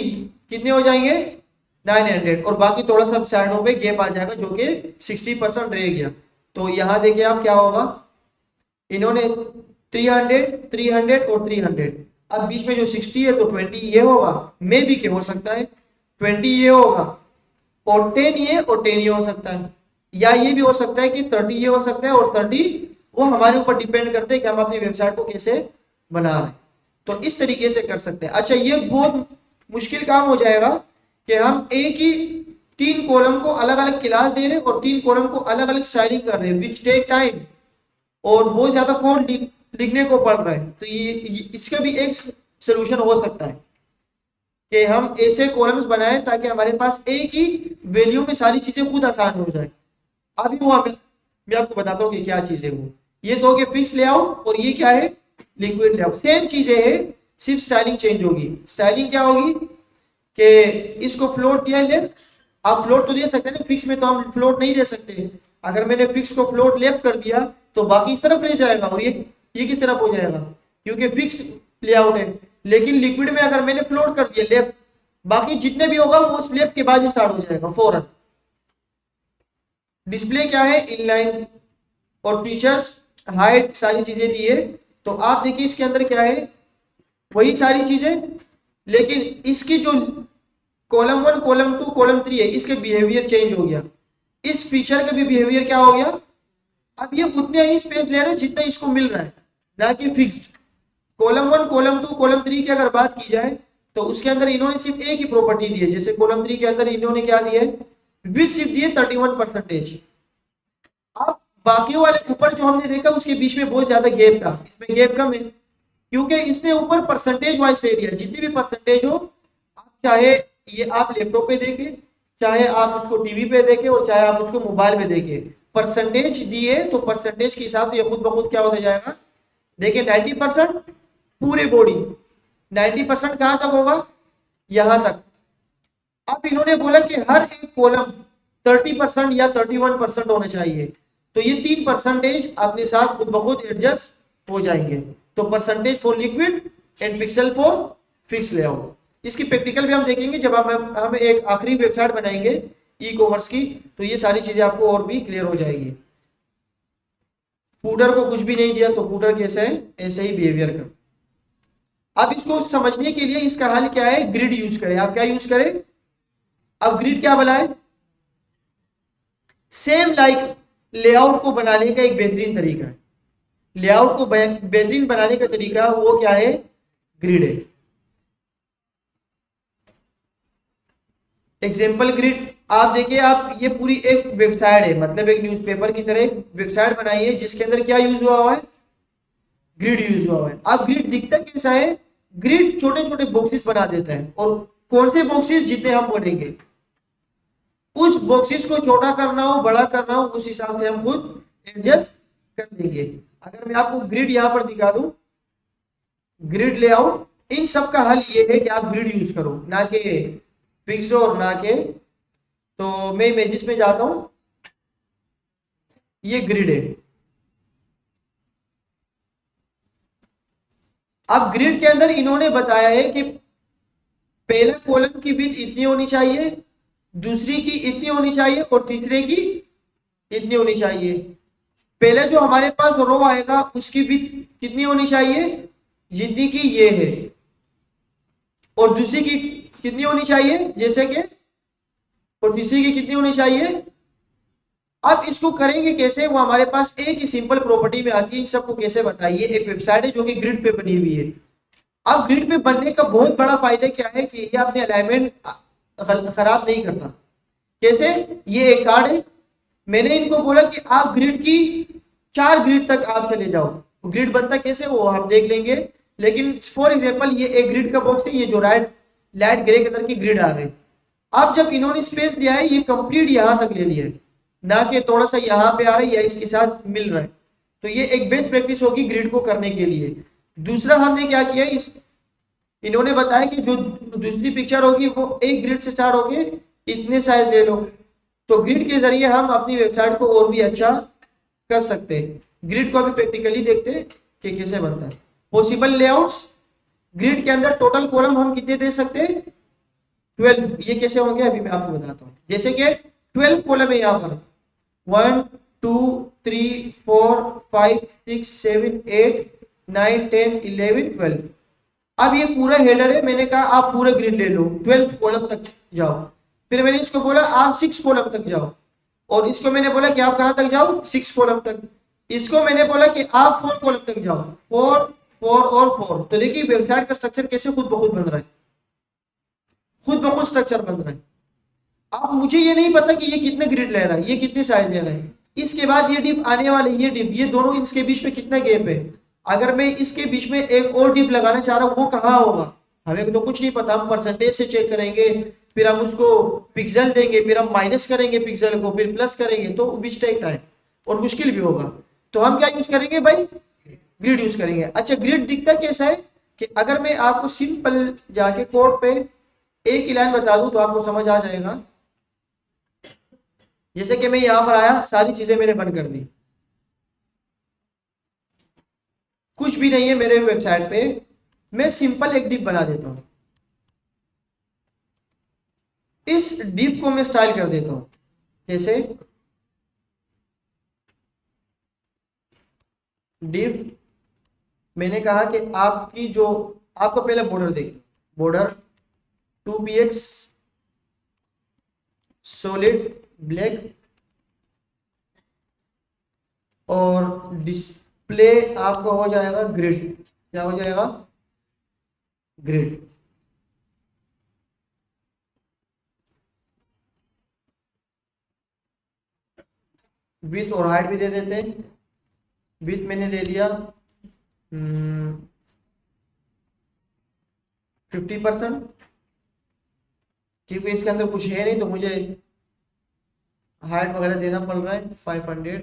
कितने हो जाएंगे 900, और बाकी थोड़ा सा साइडों पे गैप आ जाएगा जो कि 60% रह गया। तो यहाँ देखिए आप क्या होगा, इन्होंने 300 300 और 300, अब बीच में जो 60 है तो 20 ये होगा, मे भी क्या हो सकता है 20 ये होगा, और 10 ये और 10 ये हो सकता है, या ये भी हो सकता है कि 30 ये हो सकता है और 30, वो हमारे ऊपर डिपेंड करते हैं कि हम अपनी वेबसाइट को कैसे बना रहे हैं। तो इस तरीके से कर सकते हैं। अच्छा, ये बहुत मुश्किल काम हो जाएगा कि हम एक ही 3 कॉलम को अलग अलग क्लास दे रहे हैं और 3 कॉलम को अलग अलग स्टाइलिंग कर रहे हैं, विच टेक टाइम, और बहुत ज्यादा कोड लिखने को पड़ रहा है। तो ये इसका भी एक सोल्यूशन हो सकता है कि हम ऐसे कॉलम्स बनाएं ताकि हमारे पास एक ही वैल्यू में सारी चीजें खुद आसान हो जाए। अभी वो मैं आपको बताता हूँ कि क्या चीज है वो। ये तो हो गया फिक्स लेआउट, और ये क्या है लिक्विड लेआउट, सेम चीजें है, सिर्फ स्टाइलिंग चेंज होगी। स्टाइलिंग क्या होगी कि इसको फ्लोट दिया लेफ्ट, आप फ्लोट तो दे सकते हैं ना, फिक्स में तो हम फ्लोट नहीं दे सकते। अगर मैंने फिक्स को फ्लोट लेफ्ट कर दिया तो बाकी इस तरफ ले जाएगा, और ये किस तरफ हो जाएगा क्योंकि फिक्स लेआउट है। लेकिन लिक्विड में अगर मैंने फ्लोट कर दिया लेफ्ट, बाकी जितने भी होगा वो उस लेफ्ट के बाद स्टार्ट हो जाएगा फौरन। डिस्प्ले क्या है इनलाइन, और फीचर्स हाइट सारी चीजें दी है। तो आप देखिए इसके अंदर क्या है वही सारी चीजें, लेकिन इसकी जो कॉलम 1 कॉलम 2 कॉलम 3 है इसके बिहेवियर चेंज हो गया, इस फीचर का भी बिहेवियर क्या हो गया, अब ये उतने ही स्पेस ले रहे हैं जितना इसको मिल रहा है, ना कि फिक्स्ड। कॉलम 1 कॉलम 2 कॉलम 3 की अगर बात की जाए तो उसके अंदर इन्होंने सिर्फ एक ही प्रॉपर्टी दी है, जैसे कॉलम 3 के अंदर इन्होंने क्या दिया है विड्थ सिर्फ दी है 31%। अब बाकी वाले ऊपर जो हमने देखा उसके बीच में बहुत ज्यादा गैप था, इसमें गैप कम है क्योंकि इसने ऊपर परसेंटेज वाइज दे दिया, जितनी भी परसेंटेज हो, आप चाहे ये आप लैपटॉप पे देखें, चाहे आप उसको टीवी पे देखें, और चाहे आप उसको मोबाइल पे देखें, परसेंटेज दिए तो परसेंटेज के हिसाब से ये खुद ब खुद क्या होता जाएगा। देखिए 90% पूरे बॉडी, 90% कहां तक होगा यहां तक। अब इन्होंने बोला कि हर एक कॉलम 30% या 31% होना चाहिए, तो ये 3% अपने साथ खुद ब खुद एडजस्ट हो जाएंगे। तो percentage for liquid and pixel for fix layout. इसकी प्रैक्टिकल भी हम देखेंगे जब हम एक आखिरी वेबसाइट बनाएंगे ई कॉमर्स की, तो ये सारी चीजें आपको और भी क्लियर हो जाएगी। फूटर को कुछ भी नहीं दिया तो फूटर कैसे है ऐसे ही बिहेवियर कर। अब इसको समझने के लिए इसका हल क्या है, ग्रिड यूज करें। आप क्या यूज करें, अब ग्रिड क्या बनाए, सेम लाइक लेआउट को बनाने का एक बेहतरीन तरीका है। लेआउट को बेहतरीन बनाने का तरीका वो क्या है, ग्रिड है। एग्जाम्पल ग्रिड आप देखिए, आप ये पूरी एक वेबसाइट है, मतलब एक न्यूज़पेपर की तरह वेबसाइट बनाई है जिसके अंदर क्या यूज हुआ है, ग्रिड यूज हुआ है। अब ग्रिड दिखता कैसा है, ग्रिड छोटे छोटे बॉक्सेस बना देता है, और कौन से बॉक्सेस जितने हम बनेंगे उस बॉक्सेस को छोटा करना हो बड़ा करना हो उस हिसाब से हम खुद एडजस्ट कर लेंगे। अगर मैं आपको ग्रिड यहां पर दिखा दूं, ग्रिड लेआउट, इन सब का हल ये है कि आप ग्रिड यूज करो, ना कि फिक्स और ना के। तो मैं इमेजेस में जाता हूं, ये ग्रिड है। अब ग्रिड के अंदर इन्होंने बताया है कि पहला कॉलम की विड्थ इतनी होनी चाहिए, दूसरी की इतनी होनी चाहिए, और तीसरे की इतनी होनी चाहिए। पहले जो हमारे पास रो आएगा उसकी विड्थ कितनी होनी चाहिए जितनी की ये है, और दूसरी की कितनी होनी चाहिए, जैसे कि, और तीसरी की कितनी होनी चाहिए। अब इसको करेंगे कैसे, वो हमारे पास एक ही सिंपल प्रॉपर्टी में आती है। इन सबको कैसे बताइए, एक वेबसाइट है जो कि ग्रिड पे बनी हुई है। अब ग्रिड पे बनने का बहुत बड़ा फायदा क्या है कि ये अपने अलाइनमेंट खराब नहीं करता। कैसे, ये एक कार्ड है, मैंने इनको बोला कि आप ग्रिड की 4 ग्रिड तक आप चले जाओ। ग्रिड बनता कैसे वो हम देख लेंगे, लेकिन फॉर एग्जांपल ये एक ग्रिड का बॉक्स है, ये जो लाइट ग्रे कलर की ग्रिड आ रही है। अब जब इन्होंने स्पेस लिया है, ये कंप्लीट यहां तक ले लिया है, ना कि थोड़ा सा यहाँ पे आ रहा है या इसके साथ मिल रहा है। तो ये एक बेस्ट प्रैक्टिस होगी ग्रिड को करने के लिए। दूसरा हमने क्या किया, इस इन्होंने बताया कि जो दूसरी पिक्चर होगी वो एक ग्रिड से स्टार्ट होके इतने साइज ले लो। तो ग्रिड के जरिए हम अपनी वेबसाइट को और भी अच्छा कर सकते हैं। ग्रिड को अभी प्रैक्टिकली देखते हैं कि कैसे बनता है। पॉसिबल लेआउट्स, ग्रिड के अंदर टोटल कॉलम हम कितने दे सकते हैं, 12। ये कैसे होंगे अभी मैं आपको बताता हूँ। जैसे कि 12 कॉलम है यहाँ पर, 1 2 3 4 5 6 7 8 9 10 11 12। अब ये पूरा हेडर है, मैंने कहा आप पूरे ग्रिड ले लो, 12 कॉलम तक जाओ। फिर मैंने इसको बोला आप 6 कॉलम तक जाओ, और इसको मैंने बोला कि आप कहां तक जाओ, 6 कॉलम तक। इसको मैंने बोला कि आप 4 कॉलम तक जाओ, 4 4 और 4। तो देखिए वेबसाइट का स्ट्रक्चर कैसे खुद ब खुद बन रहा है, खुद ब खुद स्ट्रक्चर बन रहा है। अब मुझे ये नहीं पता कि ये कितने ग्रिड ले रहा है, ये कितने साइज ले रहा है। इसके बाद ये डिप आने वाले, ये डिप, ये दोनों इसके बीच में कितना गैप है। अगर मैं इसके बीच में एक और डिप लगाना चाह रहा हूँ, वो कहाँ होगा, हमें तो कुछ नहीं पता। हम परसेंटेज से चेक करेंगे, फिर हम उसको पिक्सल देंगे, फिर हम माइनस करेंगे पिक्सल को, फिर प्लस करेंगे, तो विच टेक टाइम और मुश्किल भी होगा। तो हम क्या यूज करेंगे भाई, ग्रिड यूज करेंगे। अच्छा, ग्रिड दिखता कैसा है कि अगर मैं आपको सिंपल जाके कोड पे एक ही लाइन बता दूं तो आपको समझ आ जाएगा। जैसे कि मैं यहां पर आया, सारी चीजें मैंने बंद कर दी, कुछ भी नहीं है मेरे वेबसाइट पे। मैं सिंपल एक डिप बना देता हूं, इस डिप को मैं स्टाइल कर देता हूं। कैसे, डिप मैंने कहा कि आपकी जो, आपका पहले बॉर्डर देखिए, बॉर्डर 2px सॉलिड ब्लैक, और डिस्प्ले आपका हो जाएगा ग्रिड। क्या हो जाएगा, ग्रिड। विथ और हाइट भी दे देते हैं। विथ मैंने दे दिया 50%, क्योंकि इसके अंदर कुछ है नहीं तो मुझे हाइट वगैरह देना पड़ रहा है 500।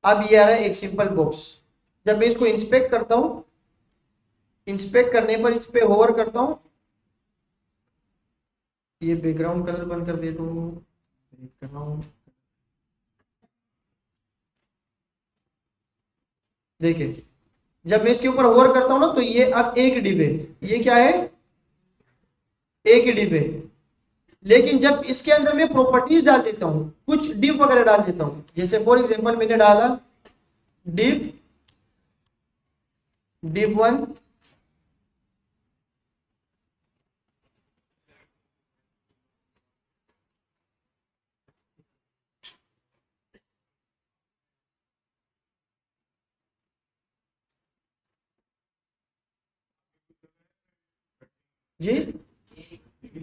अब ये आ रहा है एक सिंपल बॉक्स। जब मैं इसको इंस्पेक्ट करता हूं, इंस्पेक्ट करने पर इस पे होवर करता हूं, ये बैकग्राउंड कलर बंद कर देता हूं, कर रहा हूं। देखिए जब मैं इसके ऊपर होवर करता हूं ना, तो ये अब एक डिब है, ये क्या है, एक डिब है। लेकिन जब इसके अंदर मैं प्रॉपर्टीज डाल देता हूं, कुछ डिब वगैरह डाल देता हूं, जैसे फॉर एग्जांपल मैंने डाला डिब 1, जी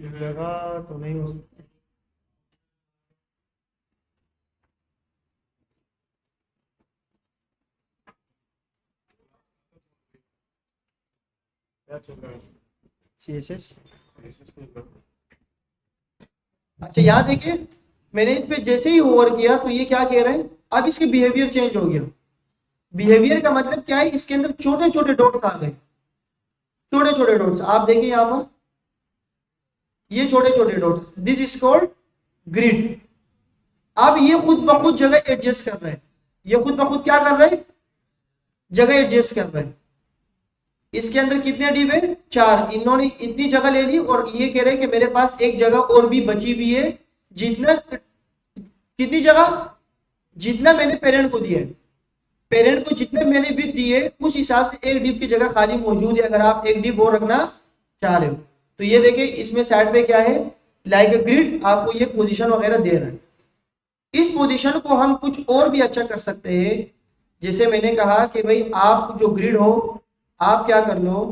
लगा तो नहीं हो। CSS, अच्छा यहाँ देखिए, मैंने इस पे जैसे ही ओवर किया तो ये क्या कह रहा है, अब इसके बिहेवियर चेंज हो गया। बिहेवियर का मतलब क्या है, इसके अंदर छोटे छोटे डॉट्स आ गए, छोटे छोटे डॉट्स आप देखिए यहाँ पर, ये छोटे छोटे dots, this is called grid. अब ये खुद ब खुद जगह एडजस्ट कर रहे हैं, ये खुद ब खुद क्या कर रहे हैं, जगह एडजस्ट कर रहे हैं। इसके अंदर कितने डिव है, 4। इन्होंने इतनी जगह ले ली और ये कह रहे हैं कि मेरे पास एक जगह और भी बची हुई है, जितना, कितनी जगह, जितना मैंने पेरेंट को दिया है। पेरेंट को जितने मैंने विथ दिए उस हिसाब से एक डिव की जगह खाली मौजूद है, अगर आप एक डिव और रखना चाह रहे हो। तो ये देखिए इसमें साइड पे क्या है, लाइक अ ग्रिड, आपको ये पोजीशन वगैरह दे रहा है। इस पोजीशन को हम कुछ और भी अच्छा कर सकते हैं। जैसे मैंने कहा कि भाई आप जो ग्रिड हो, आप क्या कर लो,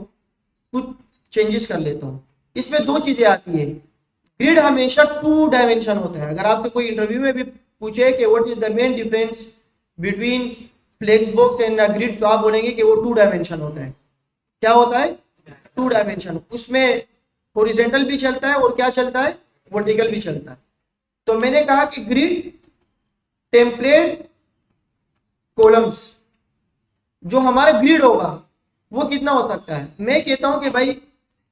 कुछ चेंजेस कर लेता हूँ। इसमें दो चीजें आती है। ग्रिड हमेशा 2 डायमेंशन होता है। अगर आपसे कोई इंटरव्यू में भी पूछे कि what is the main difference between flexbox and grid, तो आप बोलेंगे कि वो 2 डायमेंशन होता है। क्या होता है? 2 डायमेंशन। उसमें हॉरिजॉन्टल भी चलता है और क्या चलता है, वर्टिकल भी चलता है। तो मैंने कहा कि ग्रिड टेम्पलेट कॉलम्स, जो हमारा ग्रिड होगा वो कितना हो सकता है। मैं कहता हूं कि भाई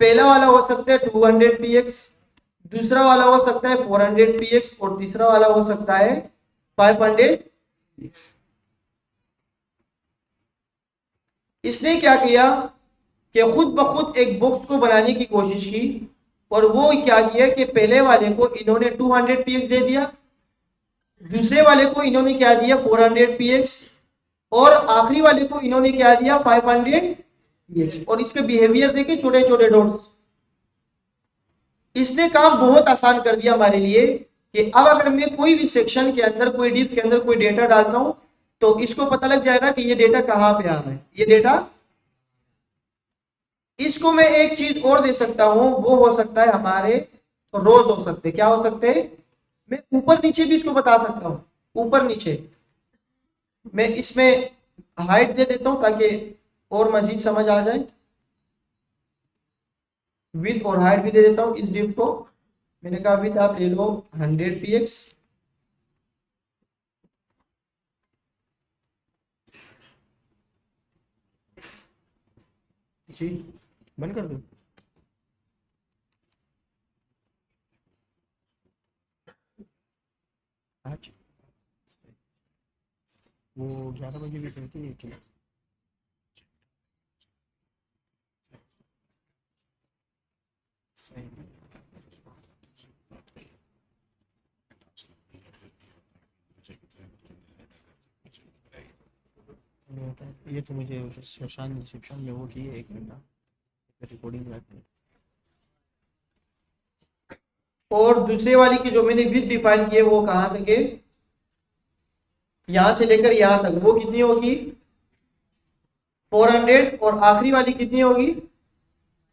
पहला वाला हो सकता है 200 px, दूसरा वाला हो सकता है 400 px और तीसरा वाला हो सकता है 500 px। इसने क्या किया कि खुद ब खुद एक बॉक्स को बनाने की कोशिश की, और वो क्या किया कि पहले वाले को इन्होंने 200 px दे दिया, दूसरे वाले को इन्होंने क्या दिया 400 px, और आखिरी वाले को इन्होंने क्या दिया 500 px। और इसके बिहेवियर देखे, छोटे छोटे डॉट्स। इसने काम बहुत आसान कर दिया हमारे लिए कि अब अगर मैं कोई भी सेक्शन के अंदर, कोई डिव के अंदर कोई डेटा डालता हूं, तो इसको पता लग जाएगा कि ये डेटा कहां पे आ रहा है, ये डेटा। इसको मैं एक चीज और दे सकता हूं, वो हो सकता है हमारे रोज हो सकते हैं। क्या हो सकते हैं? मैं ऊपर नीचे भी इसको बता सकता हूं, ऊपर नीचे। मैं इसमें हाइट दे देता हूं ताकि और मजीद समझ आ जाए। विथ और हाइट भी दे देता हूं इस डिव को। मैंने कहा विथ आप ले लो 100 px, जी बंद कर दो। आज वो 11 बजे भी करती है क्या? सही। ये तो मुझे शशान रिसेप्शन में वो की है, 1 घंटा रिकॉर्डिंग आती है। और दूसरे वाली की जो मैंने विथ डिफाइन की है वो कहां तक है, यहां से लेकर यहां तक, वो कितनी होगी 400, और आखिरी वाली कितनी होगी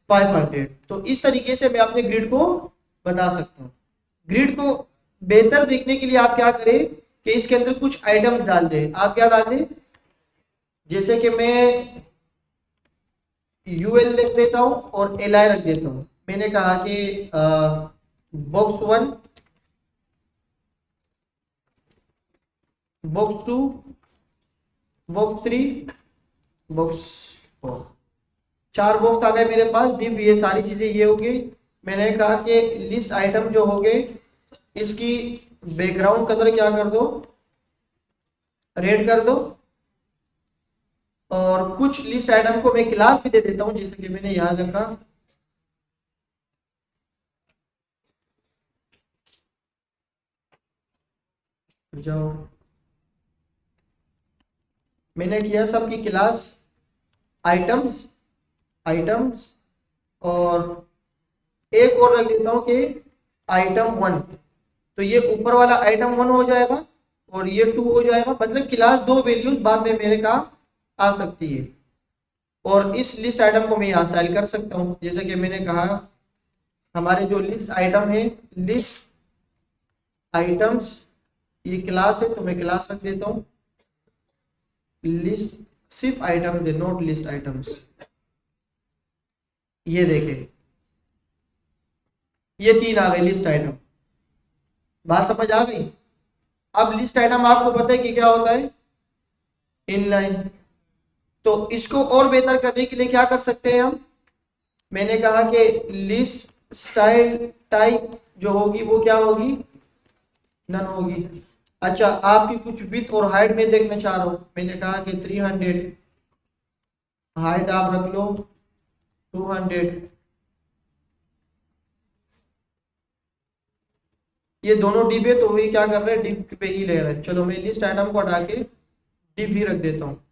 500। तो इस तरीके से मैं अपने ग्रिड को बता सकता हूँ। ग्रिड को बेहतर देखने के लिए आप क्या करें कि इसके अंदर कुछ आइटम डाल दें। आप क्या डाल दें, जैसे कि मैं यूएल रख देता हूं और एलआई रख देता हूं। मैंने कहा कि box 1, box 2, box 3, box 4। 4 box आ गए मेरे पास डिव। ये सारी चीजें ये हो गई। मैंने कहा कि लिस्ट आइटम जो हो गए, इसकी बैकग्राउंड कलर क्या कर दो, रेड कर दो। और कुछ लिस्ट आइटम को मैं क्लास भी दे देता हूं, जैसे कि मैंने यहां रखा जाओ, मैंने किया सबकी क्लास आइटम्स, आइटम्स। और एक और रख देता हूं कि आइटम 1। तो ये ऊपर वाला आइटम 1 हो जाएगा और ये 2 हो जाएगा। मतलब क्लास 2 वैल्यूज बाद में मेरे काम आ सकती है। और इस लिस्ट आइटम को मैं यहाँ स्टाइल कर सकता हूँ, जैसे कि मैंने कहा हमारे जो लिस्ट आइटम है, लिस्ट आइटम्स, ये क्लास है तो मैं क्लास रख देता हूँ। लिस्ट सिर्फ item they, not list items. ये देखें, ये 3 आ गए लिस्ट आइटम। बात समझ आ गई? अब लिस्ट आइटम आपको पता है कि क्या होता है, इनलाइन। तो इसको और बेहतर करने के लिए क्या कर सकते हैं हम, मैंने कहा कि लिस्ट स्टाइल टाइप जो होगी वो क्या होगी, नन होगी। अच्छा, आपकी कुछ विड्थ और हाइट में देखना चाह रहा हूं। मैंने कहा कि 300, हाइट आप रख लो 200। ये दोनों डिप है तो वही क्या कर रहे हैं, डिप पे ही ले रहे हैं। चलो मैं लिस्ट आइटम को हटा के डिप ही रख देता हूँ।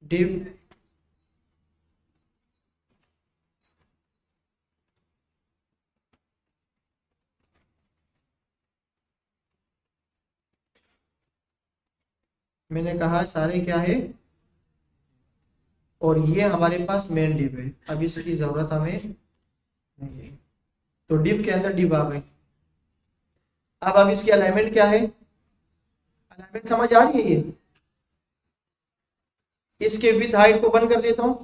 div मैंने कहा सारे क्या है, और ये हमारे पास मेन डिव है, अब इसकी जरूरत हमें नहीं है। तो डिव के अंदर डिव आ गई। अब इसकी अलाइनमेंट क्या है, अलाइनमेंट समझ आ रही है ये। इसके विथ हाइट को बंद कर देता हूं,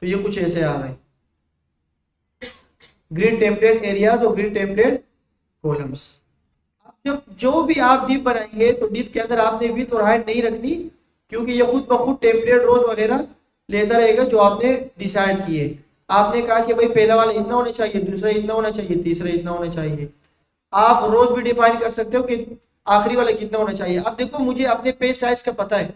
तो ये कुछ ऐसे आ रहा है, ग्रिड टेम्पलेट एरियाज और ग्रिड टेम्पलेट कॉलम्स। जब जो भी आप डिव बनाएंगे तो डिव के अंदर आपने विथ और हाइट नहीं रखनी, क्योंकि ये खुद ब खुद टेम्पलेट रोज वगैरह लेता रहेगा जो आपने डिसाइड किए। आपने कहा कि भाई पहला वाला इतना होना चाहिए, दूसरा इतना होना चाहिए, तीसरा इतना होना चाहिए। आप रोज भी डिफाइन कर सकते हो कि आखिरी वाला कितना होना चाहिए। अब देखो मुझे अपने पेज साइज का पता है,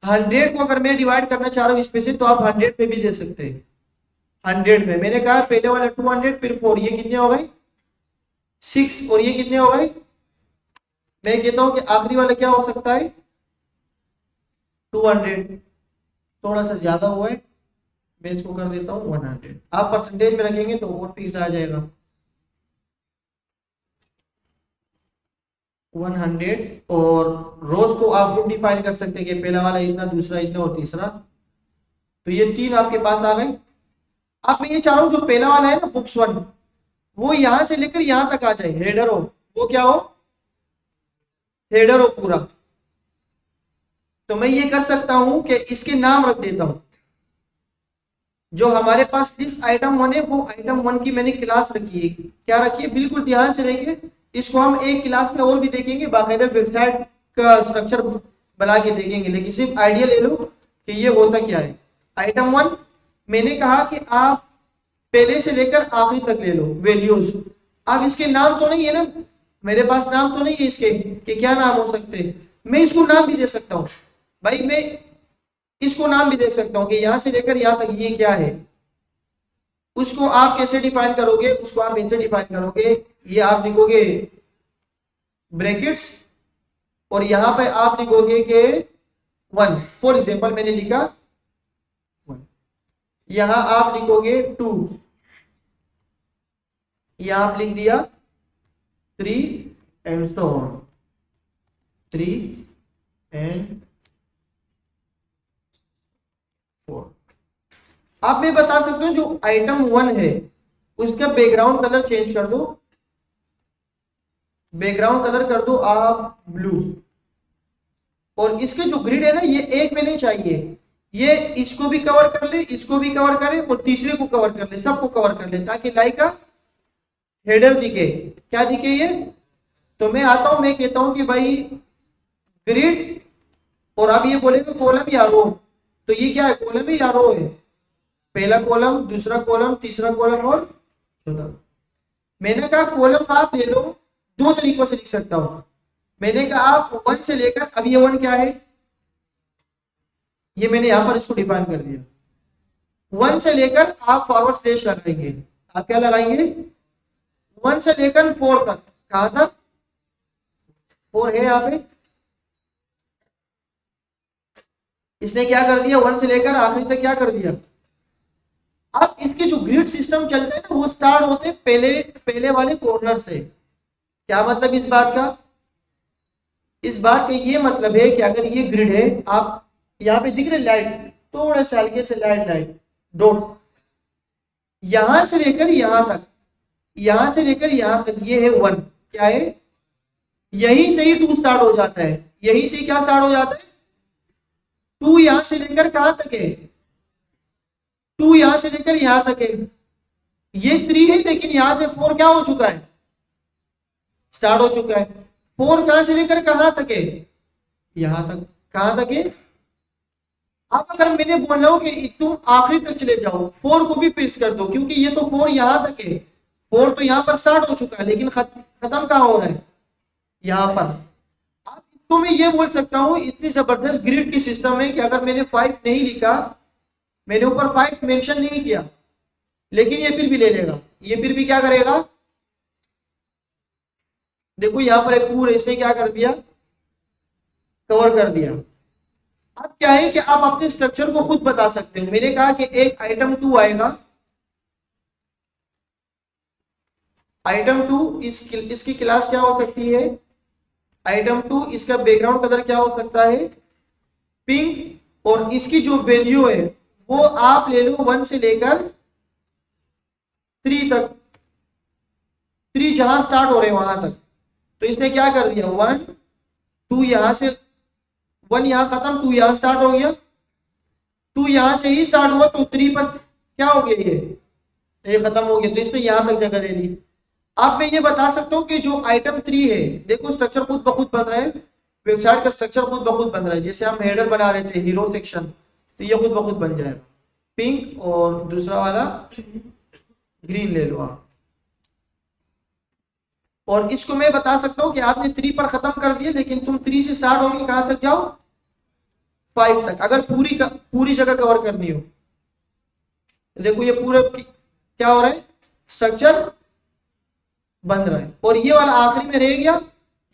100 को अगर मैं डिवाइड करना चाह रहा हूँ इसमें से, तो आप 100 पे भी दे सकते हैं। 100 में मैंने कहा पहले वाला 200 फिर 4, ये कितने हो गए 6, और ये कितने हो गए। मैं कहता हूं कि आखिरी वाला क्या हो सकता है 200, थोड़ा सा ज्यादा हुआ है, मैं इसको कर देता हूँ 100। आप परसेंटेज में रखेंगे तो और फिक्स आ जाएगा 100। और रोज को आप ग्रुप डिफाइन कर सकते हैं कि पहला वाला इतना, दूसरा इतना और तीसरा, तो ये 3 आपके पास आ गए। अब मैं ये चाह रहा हूँ जो पहला वाला है ना बुक्स 1, वो यहां से लेकर यहां तक आ जाए, हेडर हो, वो क्या हो हेडर हो पूरा। तो मैं ये कर सकता हूं कि इसके नाम रख देता हूं, जो हमारे पास लिस्ट आइटम 1 है वो आइटम 1 की मैंने क्लास रखी है। क्या रखी है, बिल्कुल ध्यान से देखिए, इसको हम एक क्लास में और भी देखेंगे, बाकायदा वेबसाइट का स्ट्रक्चर बना के देखेंगे, लेकिन सिर्फ आइडिया ले लो कि ये होता क्या है। आइटम 1 मैंने कहा कि आप पहले से लेकर आखिरी तक ले लो वैल्यूज। अब इसके नाम तो नहीं है ना, मेरे पास नाम तो नहीं है इसके कि क्या नाम हो सकते हैं। मैं इसको नाम भी दे सकता हूँ भाई, मैं इसको नाम भी देख सकता हूँ कि यहां से लेकर यहां तक ये क्या है। उसको आप कैसे डिफाइन करोगे, उसको आप ऐसे डिफाइन करोगे, ये आप लिखोगे ब्रैकेट्स, और यहां पर आप लिखोगे कि 1, फॉर एग्जांपल मैंने लिखा 1, यहां आप लिखोगे 2, यहां आप लिख दिया 3 एंड सो ऑन, 3 एंड 4। आप मैं बता सकते हो जो आइटम 1 है उसका बैकग्राउंड कलर चेंज कर दो, बैकग्राउंड कलर कर दो आप ब्लू, और इसके जो ग्रिड है ना ये एक में नहीं चाहिए, ये इसको भी कवर कर ले, इसको भी कवर करे और तीसरे को कवर कर ले, सबको कवर कर ले, ताकि लाइक का हेडर दिखे। क्या दिखे ये, तो मैं आता हूं, मैं कहता हूं कि भाई ग्रिड, और अब ये बोलेगा कॉलम या रो, तो ये क्या है कॉलम है या रो है, पहला कॉलम, दूसरा कॉलम, तीसरा कॉलम और चौथा। मैंने कहा कॉलम आप ले लो, 2 तरीकों से लिख सकता हूं। मैंने कहा आप 1 से लेकर, अब ये 1 क्या है, ये मैंने यहां पर इसको डिफाइन कर दिया। 1 से लेकर आप फॉरवर्ड स्लैश लगाएंगे, आप क्या लगाएंगे 1 से लेकर 4 तक, कहां तक 4 है यहाँ पे, इसने क्या कर दिया 1 से लेकर आखिरी तक क्या कर दिया। अब इसके जो ग्रिड सिस्टम चलते हैं ना वो स्टार्ट होते हैं पहले वाले कॉर्नर से। क्या मतलब इस बात का, इस बात का ये मतलब है कि अगर ये ग्रिड है, आप यहाँ पे दिख रहे लाइट, थोड़ा सा हल्के से लाइट लाइट डॉट, यहां से लेकर यहां तक, यहां से लेकर यहां तक ये है 1, क्या है, यहीं से ही 2 स्टार्ट हो जाता है, यहीं से क्या स्टार्ट हो जाता है 2, यहां से लेकर कहां तक है 2, यहां से लेकर यहां तक है, ये 3 है, लेकिन यहां से 4 क्या हो चुका है स्टार्ट हो चुका है। 4 कहां से लेकर कहां तक है, यहां तक, कहां तक है। अब अगर मैंने बोल रहा हूं कि तुम आखिरी तक चले जाओ, 4 को भी फिक्स कर दो, क्योंकि ये तो 4 यहां तक है, 4 तो यहां पर स्टार्ट हो चुका है, लेकिन खत्म कहां हो रहा है यहां पर। अब इसको मैं ये बोल सकता हूं, इतनी जबरदस्त ग्रिड की सिस्टम है कि अगर मैंने 5 नहीं लिखा, मैंने ऊपर 5 मेंशन नहीं किया, लेकिन ये फिर भी ले लेगा, ये फिर भी क्या करेगा, देखो यहाँ पर एक पूरे इसने क्या कर दिया, कवर कर दिया। अब क्या है कि आप अपने स्ट्रक्चर को खुद बता सकते हो। मैंने कहा कि एक आइटम 2 आएगा, आइटम 2 इसकी क्लास क्या हो सकती है, आइटम 2 इसका बैकग्राउंड कलर क्या हो सकता है, पिंक, और इसकी जो वैल्यू है वो आप ले लो 1 से लेकर 3 तक, 3 जहां स्टार्ट हो रहे हैं वहां तक। तो इसने क्या कर दिया, 1 2 यहां से, 1 यहां खत्म, 2 यहां स्टार्ट हो गया, 2 यहां से ही स्टार्ट हुआ तो 3 पर क्या हो गया, ये खत्म हो गया, तो इसने यहां तक जगह ले ली। अब मैं ये बता सकता हूँ कि जो आइटम 3 है, देखो स्ट्रक्चर खुद ब खुद बन रहा है, वेबसाइट का स्ट्रक्चर खुद ब खुद बन रहा है। जैसे हम हेडर बना रहे थे हीरो सेक्शन, तो ये खुद ब खुद बन जाएगा, पिंक और दूसरा वाला ग्रीन ले लो आप। और इसको मैं बता सकता हूँ कि आपने 3 पर खत्म कर दिया, लेकिन तुम 3 से स्टार्ट होगी कहां तक जाओ, 5 तक, अगर पूरी जगह कवर करनी हो। देखो ये पूरा क्या हो रहा है, स्ट्रक्चर बन रहा है, और ये वाला आखिरी में रह गया,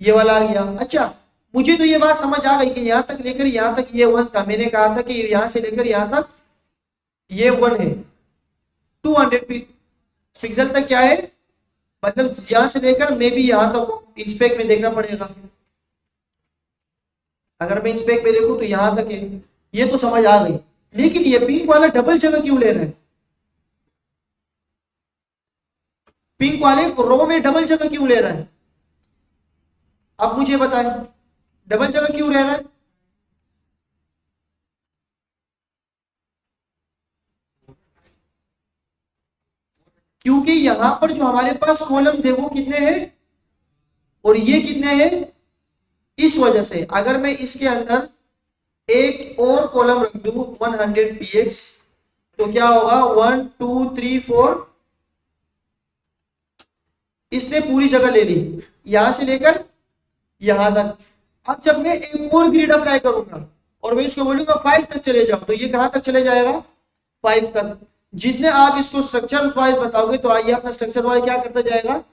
ये वाला आ गया। अच्छा, मुझे तो ये बात समझ आ गई कि यहां तक लेकर यहां तक ये 1 था। मैंने कहा था कि यहां से लेकर यहां तक ये 1 है, 200 पिक्सल तक क्या है, मतलब यहां से लेकर मे भी यहां तक इंस्पेक्ट में देखना पड़ेगा। अगर मैं इंस्पेक्ट में देखूं तो यहां तक है, ये तो समझ आ गई। लेकिन ये पिंक वाला डबल जगह क्यों ले रहा है, पिंक वाले रो में डबल जगह क्यों ले रहा है, अब मुझे बताएं, डबल जगह क्यों ले रहा है। क्योंकि यहां पर जो हमारे पास कॉलम्स है वो कितने हैं और ये कितने हैं, इस वजह से अगर मैं इसके अंदर एक और कॉलम रख दूं 100 px, तो क्या होगा 1 2 3 4, इसने पूरी जगह ले ली यहां से लेकर यहां तक। अब जब मैं एक और ग्रिड अप्लाई करूंगा और मैं इसको बोलूंगा 5 तक चले जाओ, तो ये कहां तक चले जाएगा, 5 तक। जितने आप इसको स्ट्रक्चर वाइज बताओगे तो आइए अपना स्ट्रक्चर वाइज क्या करता जाएगा,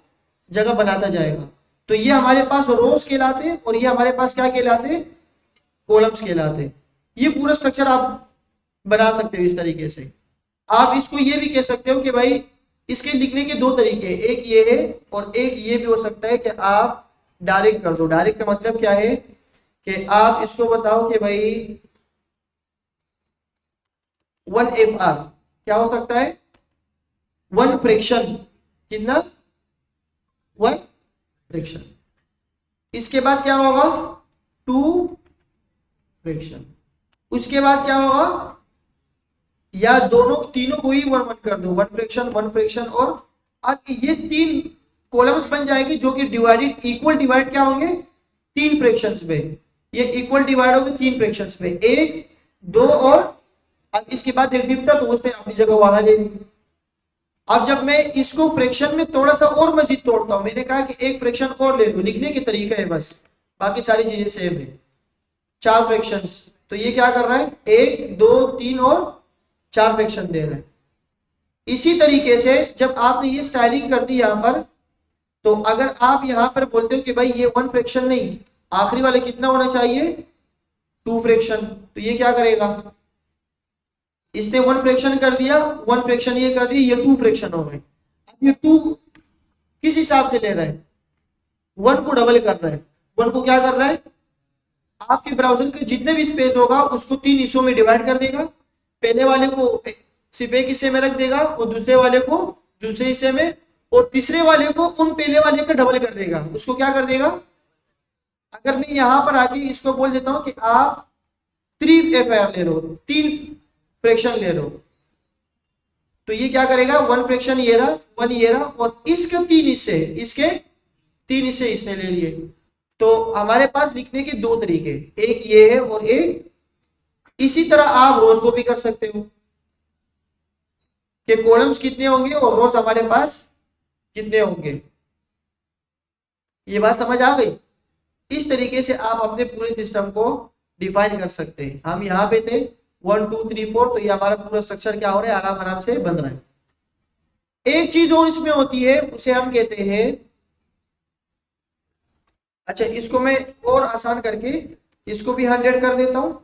जगह बनाता जाएगा। तो ये हमारे पास रोज कहलाते हैं और ये हमारे पास क्या कहलाते हैं, कॉलम्स कहलाते हैं। ये पूरा स्ट्रक्चर आप बना सकते हो इस तरीके से। आप इसको ये भी कह सकते हो कि भाई इसके लिखने के 2 तरीके, एक ये है और एक ये भी हो सकता है कि आप डायरेक्ट कर दो। डायरेक्ट का मतलब क्या है कि आप इसको बताओ कि भाई 1 FR क्या हो सकता है, 1 फ्रैक्शन, कितना, 1 फ्रैक्शन। इसके बाद क्या होगा, 2 फ्रैक्शन। उसके बाद क्या होगा, या दोनों तीनों को ही 1 1 कर दो, 1 फ्रैक्शन 1 फ्रैक्शन, और अब ये 3 कॉलम्स बन जाएगी जो कि डिवाइडेड, इक्वल डिवाइड क्या होंगे, 3 फ्रैक्शंस में। ये इक्वल डिवाइड होंगे 3 फ्रैक्शंस में, 1 2 और अब इसके बाद एक डिप था तो उसने अपनी जगह वहां ले ली। अब जब मैं इसको फ्रैक्शन में थोड़ा सा और मजीद तोड़ता हूं, मैंने कहा कि एक फ्रैक्शन और ले लो, लिखने के तरीका है बस, बाकी सारी चीजें सेम है, 4 फ्रैक्शंस। तो ये क्या कर रहा है, 1 2 3 और 4 फ्रैक्शन दे रहा है। इसी तरीके से जब आपने ये स्टाइलिंग कर दी यहां पर, तो अगर आप यहां पर बोलते हो कि भाई ये 1 फ्रैक्शन नहीं, आखिरी वाले कितना होना चाहिए, 2 फ्रैक्शन, तो ये क्या करेगा, इसने 1 फ्रैक्शन कर दिया, 1 फ्रैक्शन ये कर दिया, ये 2 फ्रैक्शन हो गए। अब ये 2 किस हिसाब से ले रहा है, 1 को डबल कर रहा है। 1 को क्या कर रहा है, आपके ब्राउजर के जितने भी स्पेस होगा उसको 3 हिस्सों में डिवाइड कर देगा। पहले वाले को सिर्फ एक हिस्से में रख देगा और दूसरे वाले को दूसरे हिस्से में, और तीसरे वाले को उन पहले वाले का डबल कर देगा। उसको क्या कर देगा, अगर मैं यहां पर आके इसको बोल देता हूं कि आप 3 FR ले लो, 3 फ्रैक्शन ले लो, तो ये क्या करेगा, 1 फ्रैक्शन ये रहा, 1 ये रहा, और इसके 3 हिस्से, इसके 3 हिस्से इसने ले लिए। तो हमारे पास लिखने के 2 तरीके, एक ये है और एक, इसी तरह आप रोज को भी कर सकते हो कि कॉलम्स कितने होंगे और रोज हमारे पास कितने होंगे। ये बात समझ आ गई। इस तरीके से आप अपने पूरे सिस्टम को डिफाइन कर सकते हैं। हम यहाँ पे थे 1 2 3 4, तो ये हमारा पूरा स्ट्रक्चर क्या हो रहा है, आराम आराम से बन रहा है। एक चीज और इसमें होती है, उसे हम कहते हैं अच्छा, इसको मैं और आसान करके इसको भी 100 कर देता हूँ,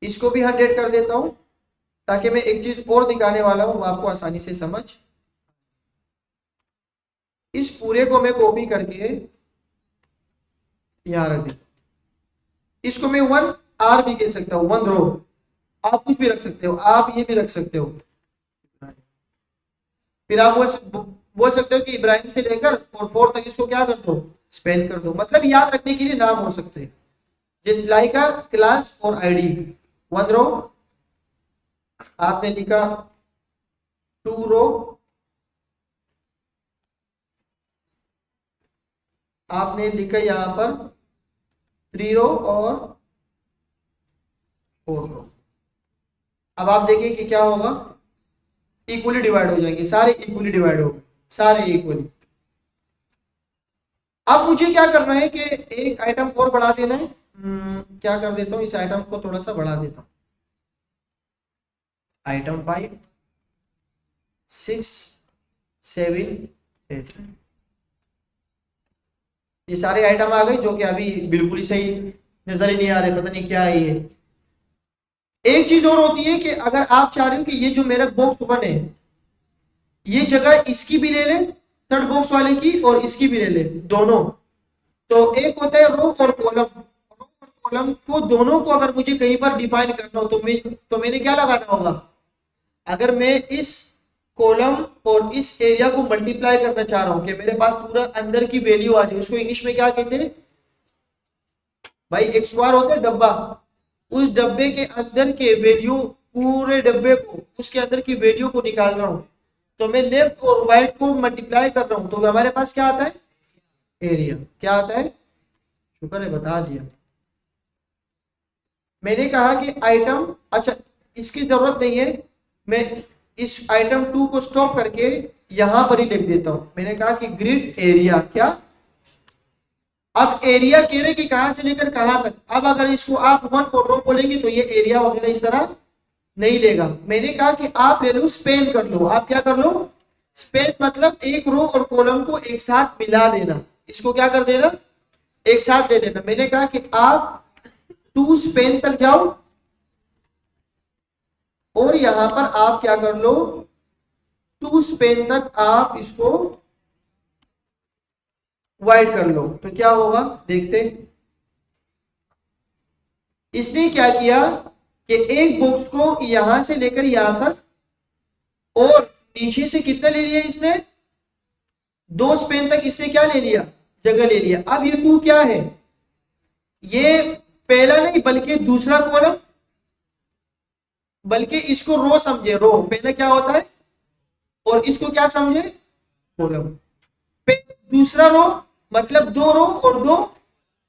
इसको भी 100 कर देता हूँ, ताकि मैं एक चीज और दिखाने वाला हूँ वो आपको आसानी से समझ। इस पूरे को मैं कॉपी करके यहाँ रख देता हूँ। इसको मैं 1 R भी कह सकता हूँ, 1 रो। आप कुछ भी रख सकते हो, आप ये भी रख सकते हो। फिर आप बोल सकते हो कि इब्राहिम से लेकर और 4 तक इसको क्या कर दो, स्पेल कर दो। मतलब याद रखने के लिए नाम हो सकते हैं, जैसे लाइका, क्लास और आईडी। 1 रो आपने लिखा, 2 रो आपने लिखा यहाँ पर, 3 रो और 4 रो। अब आप देखिए कि क्या होगा, इक्वली डिवाइड हो जाएंगे, सारे इक्वली डिवाइड हो गए, सारे इक्वली। अब मुझे क्या करना है कि एक आइटम और बढ़ा देना है। क्या कर देता हूँ, इस आइटम को थोड़ा सा बढ़ा देता हूँ। आइटम 5, 6, 7, 8, ये सारे आइटम आ गए, जो कि अभी बिल्कुल ही सही नजर ही नहीं आ रहे, पता नहीं क्या है ये। एक चीज और होती है कि अगर आप चाह रहे हो कि ये जो मेरा बॉक्स 1 है, ये जगह इसकी भी ले ले, थर्ड बॉक्स वाले की, और इसकी भी ले ले, दोनों। तो एक होता है रो और कॉलम, रो और कॉलम को दोनों को अगर मुझे कहीं पर डिफाइन करना हो तो मैंने क्या लगाना होगा, अगर मैं इस कॉलम और इस एरिया को मल्टीप्लाई करना चाह रहा हूं कि मेरे पास पूरा अंदर की वैल्यू आ जाए, उसको इंग्लिश में क्या कहते हैं भाई, एक स्क्वायर होता है डब्बा, उस डब्बे के अंदर के वैल्यू, पूरे डब्बे को, उसके अंदर की वैल्यू को निकाल रहा हूं, तो मैं लेफ्ट और राइट को मल्टीप्लाई कर रहा हूं, तो हमारे पास क्या आता है, एरिया। क्या आता है, शुक्र है बता दिया। मैंने कहा कि आइटम, अच्छा इसकी जरूरत नहीं है, मैं इस आइटम 2 को स्टॉप करके यहां पर ही लिख देता हूं। मैंने कहा कि ग्रिड एरिया, क्या, अब एरिया कह रहे कि कहां से लेकर कहां तक। अब अगर इसको आप 1 और रो बोलेंगे तो ये एरिया वगैरह इस तरह नहीं लेगा। मैंने कहा कि आप ले लो, स्पेन कर लो। आप क्या कर लो, स्पेन, मतलब एक रो और कॉलम को एक साथ मिला देना, इसको क्या कर देना, एक साथ ले लेना। मैंने कहा कि आप 2 स्पेन तक जाओ और यहां पर आप क्या कर लो, 2 स्पेन तक आप इसको वाइड कर लो, तो क्या होगा देखते। इसने क्या किया कि एक बॉक्स को यहां से लेकर यहां तक, और नीचे से कितना ले लिया इसने, 2 स्पेन तक इसने क्या ले लिया, जगह ले लिया। अब ये 2 क्या है, ये पहला नहीं बल्कि दूसरा कॉलम, बल्कि इसको रो समझे, रो पहले क्या होता है, और इसको क्या समझे, कॉलम। दूसरा रो मतलब 2 रो और 2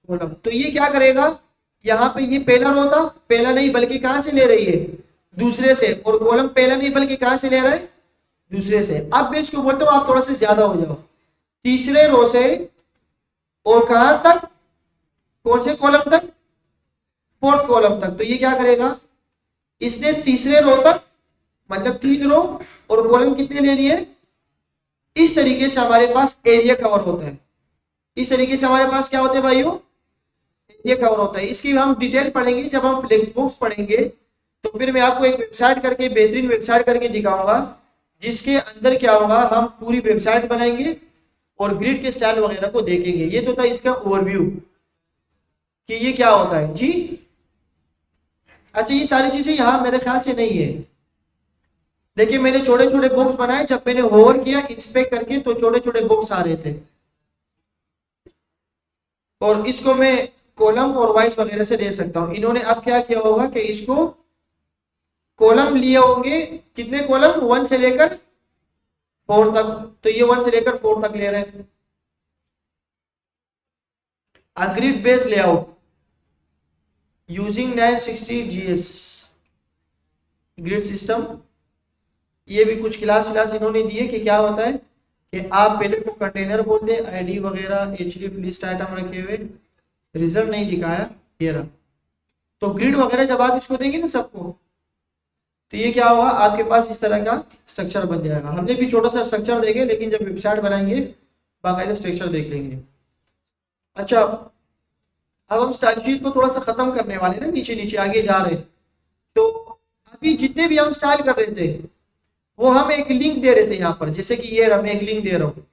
कॉलम। तो ये क्या करेगा, यहाँ पे ये पहला रो था, पहला नहीं बल्कि कहां से ले रही है, दूसरे से, और कॉलम पहला नहीं बल्कि कहां से ले रहा है, दूसरे से। अब मैं इसको बोलता हूं आप थोड़ा सा ज्यादा हो जाओ, तीसरे रो से और कहां तक, कौन से कॉलम तक, 4th कॉलम तक। तो ये क्या करेगा, इसने तीसरे रो तक, मतलब 3 रो और कॉलम कितने ले लिए। इस तरीके से हमारे पास एरिया कवर होता है, इस तरीके से हमारे पास क्या होते हैं भाइयों, एरिया कवर होता है। इसकी हम डिटेल पढ़ेंगे जब हम फ्लेक्स बॉक्स पढ़ेंगे, तो फिर मैं आपको एक वेबसाइट करके, बेहतरीन वेबसाइट करके दिखाऊंगा, जिसके अंदर क्या होगा, हम पूरी वेबसाइट बनाएंगे और ग्रिड के स्टाइल वगैरह को देखेंगे। ये तो था इसका ओवरव्यू कि ये क्या होता है जी। अच्छा, ये सारी चीजें यहाँ मेरे ख्याल से नहीं है। देखिए मैंने छोटे छोटे बॉक्स बनाए, जब मैंने होवर किया इंस्पेक्ट करके तो छोटे छोटे बॉक्स आ रहे थे, और इसको मैं कॉलम और वाइज वगैरह से दे सकता हूं। इन्होंने अब क्या किया होगा कि इसको कॉलम लिए होंगे, कितने कॉलम, 1 से लेकर 4 तक, तो ये 1 से लेकर 4 तक ले रहे हैं। Grid base layout using 960 GS grid system. ये भी कुछ क्लास इन्होंने दिए कि क्या होता है कि आप पहले को कंटेनर बोलते हैं, आईडी वगैरह एचडीएफ लिस्ट आइटम रखे हुए, रिजल्ट नहीं दिखाया, ये रहा। तो ग्रिड वगैरह जब आप इसको देंगे ना सबको, तो ये क्या होगा, आपके पास इस तरह का स्ट्रक्चर बन जाएगा। हमने भी छोटा सा स्ट्रक्चर देखे, लेकिन जब वेबसाइट बनाएंगे बाकायदा स्ट्रक्चर देख लेंगे। अच्छा, अब हम स्टाइल शीट को थोड़ा सा खत्म करने वाले हैं ना, नीचे नीचे आगे जा रहे हैं। तो अभी जितने भी हम स्टाइल कर रहे थे वो हम एक लिंक दे रहे थे यहाँ पर, जैसे कि ये मैं एक लिंक दे रहा हूँ।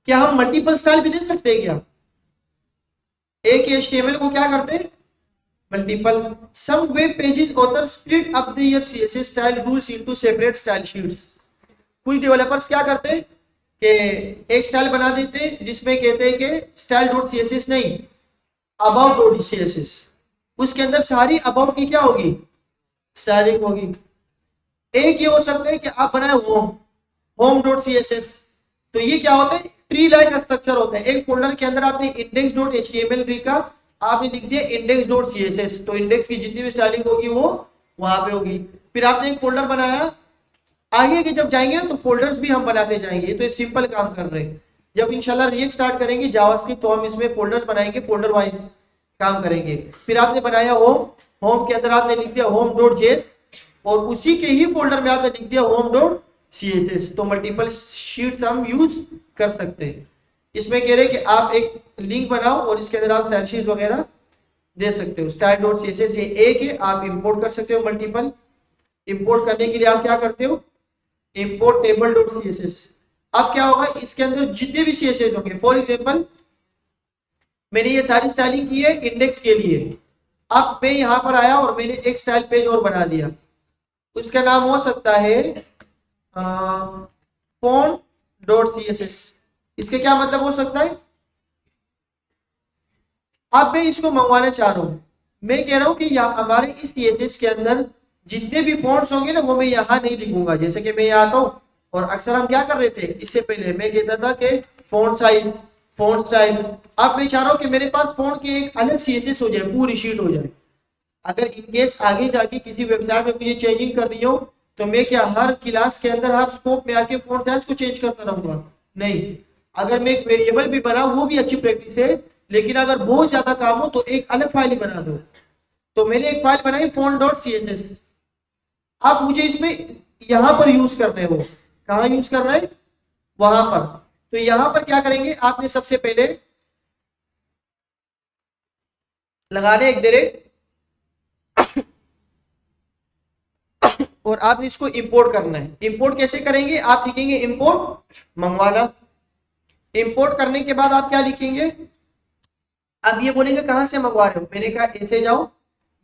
क्या हम मल्टीपल स्टाइल भी दे सकते हैं क्या? एक HTML को क्या करते हैं, multiple. Some web pages author split up their CSS style rules into separate style sheets. कुछ डेवलपर्स क्या करते हैं कि एक स्टाइल बना देते हैं जिसमें कहते हैं कि स्टाइल डॉट CSS नहीं, अबाउट डॉट CSS। उसके अंदर सारी अबाउट की क्या होगी, स्टाइलिंग होगी। एक ये हो सकता है कि आप बनाए होम डॉट CSS। तो ये क्या होता है, ट्री लाइक स्ट्रक्चर होता है। एक फोल्डर के अंदर आपने इंडेक्स डॉट HTML लिखा, आपने लिख दिया इंडेक्स डॉट CSS, तो इंडेक्स की जितनी भी स्टाइलिंग होगी वो वहां पे होगी। फिर आपने एक फोल्डर बनाया, आगे के जब जाएंगे ना तो फोल्डर्स भी हम बनाते जाएंगे। तो ये सिंपल काम कर रहे हैं। जब इंशाल्लाह रिएक्ट स्टार्ट करेंगे जावास्क्रिप्ट, तो हम इसमें फोल्डर्स बनाएंगे, फोल्डर वाइज काम करेंगे। फिर आपने बनाया होम के अंदर आपने लिख दिया होम डॉट जेएस, और उसी के ही फोल्डर में आपने लिख दिया होम डॉट CSS। तो मल्टीपल शीट्स हम यूज कर सकते हैं। इसमें कह रहे हैं कि आप एक लिंक बनाओ और इसके अंदर आप स्टाइल शीट्स वगैरह दे सकते हो। स्टाइल डॉट CSS ये एक है, आप इंपोर्ट कर सकते हो मल्टीपल। इंपोर्ट करने के लिए आप क्या करते हो, इंपोर्ट टेबल डॉट CSS। अब क्या होगा, इसके अंदर जितने भी CSS होंगे, फॉर एग्जांपल मैंने ये सारी स्टाइलिंग की है इंडेक्स के लिए। अब मैं यहाँ पर आया और मैंने एक स्टाइल पेज और बना दिया, उसका नाम हो सकता है फॉन्ट डॉट CSS। इसका क्या मतलब हो सकता है, अब मैं इसको मंगवाना चाह रहा हूं। मैं कह रहा हूं कि हमारे इस CSS के अंदर जितने भी फॉन्ट्स होंगे ना वो मैं यहाँ नहीं लिखूंगा। जैसे कि मैं यहाँ आता हूँ और अक्सर हम क्या कर रहे थे, इससे पहले मैं कहता था कि फॉन्ट साइज, फॉन्ट स्टाइल। अब मैं चाह रहा हूँ कि मेरे पास फॉन्ट की एक अलग CSS हो जाए, पूरी शीट हो जाए। अगर इनकेस आगे जाके किसी वेबसाइट में मुझे चेंजिंग करनी हो तो मैं क्या हर क्लास के अंदर हर स्कोप में आके फॉन्ट साइज को चेंज करता रहूंगा? नहीं। अगर मैं एक वेरिएबल भी बनाऊं वो भी अच्छी प्रैक्टिस है, लेकिन अगर बहुत ज्यादा काम हो तो एक अलग फाइल ही बना दो। तो मैंने एक फाइल बनाई फॉन्ट डॉट CSS। अब मुझे इसमें यहां पर यूज करने हो, कहाँ यूज करना है, वहां पर। तो यहां पर क्या करेंगे, आपने सबसे पहले लगाने एक दे और आपने इसको इंपोर्ट करना है। इंपोर्ट कैसे करेंगे, आप लिखेंगे इंपोर्ट मंगवाना। इंपोर्ट करने के बाद आप क्या लिखेंगे, अब ये बोलेंगे कहां से मंगवा रहे हो, मैंने कहा ऐसे जाओ,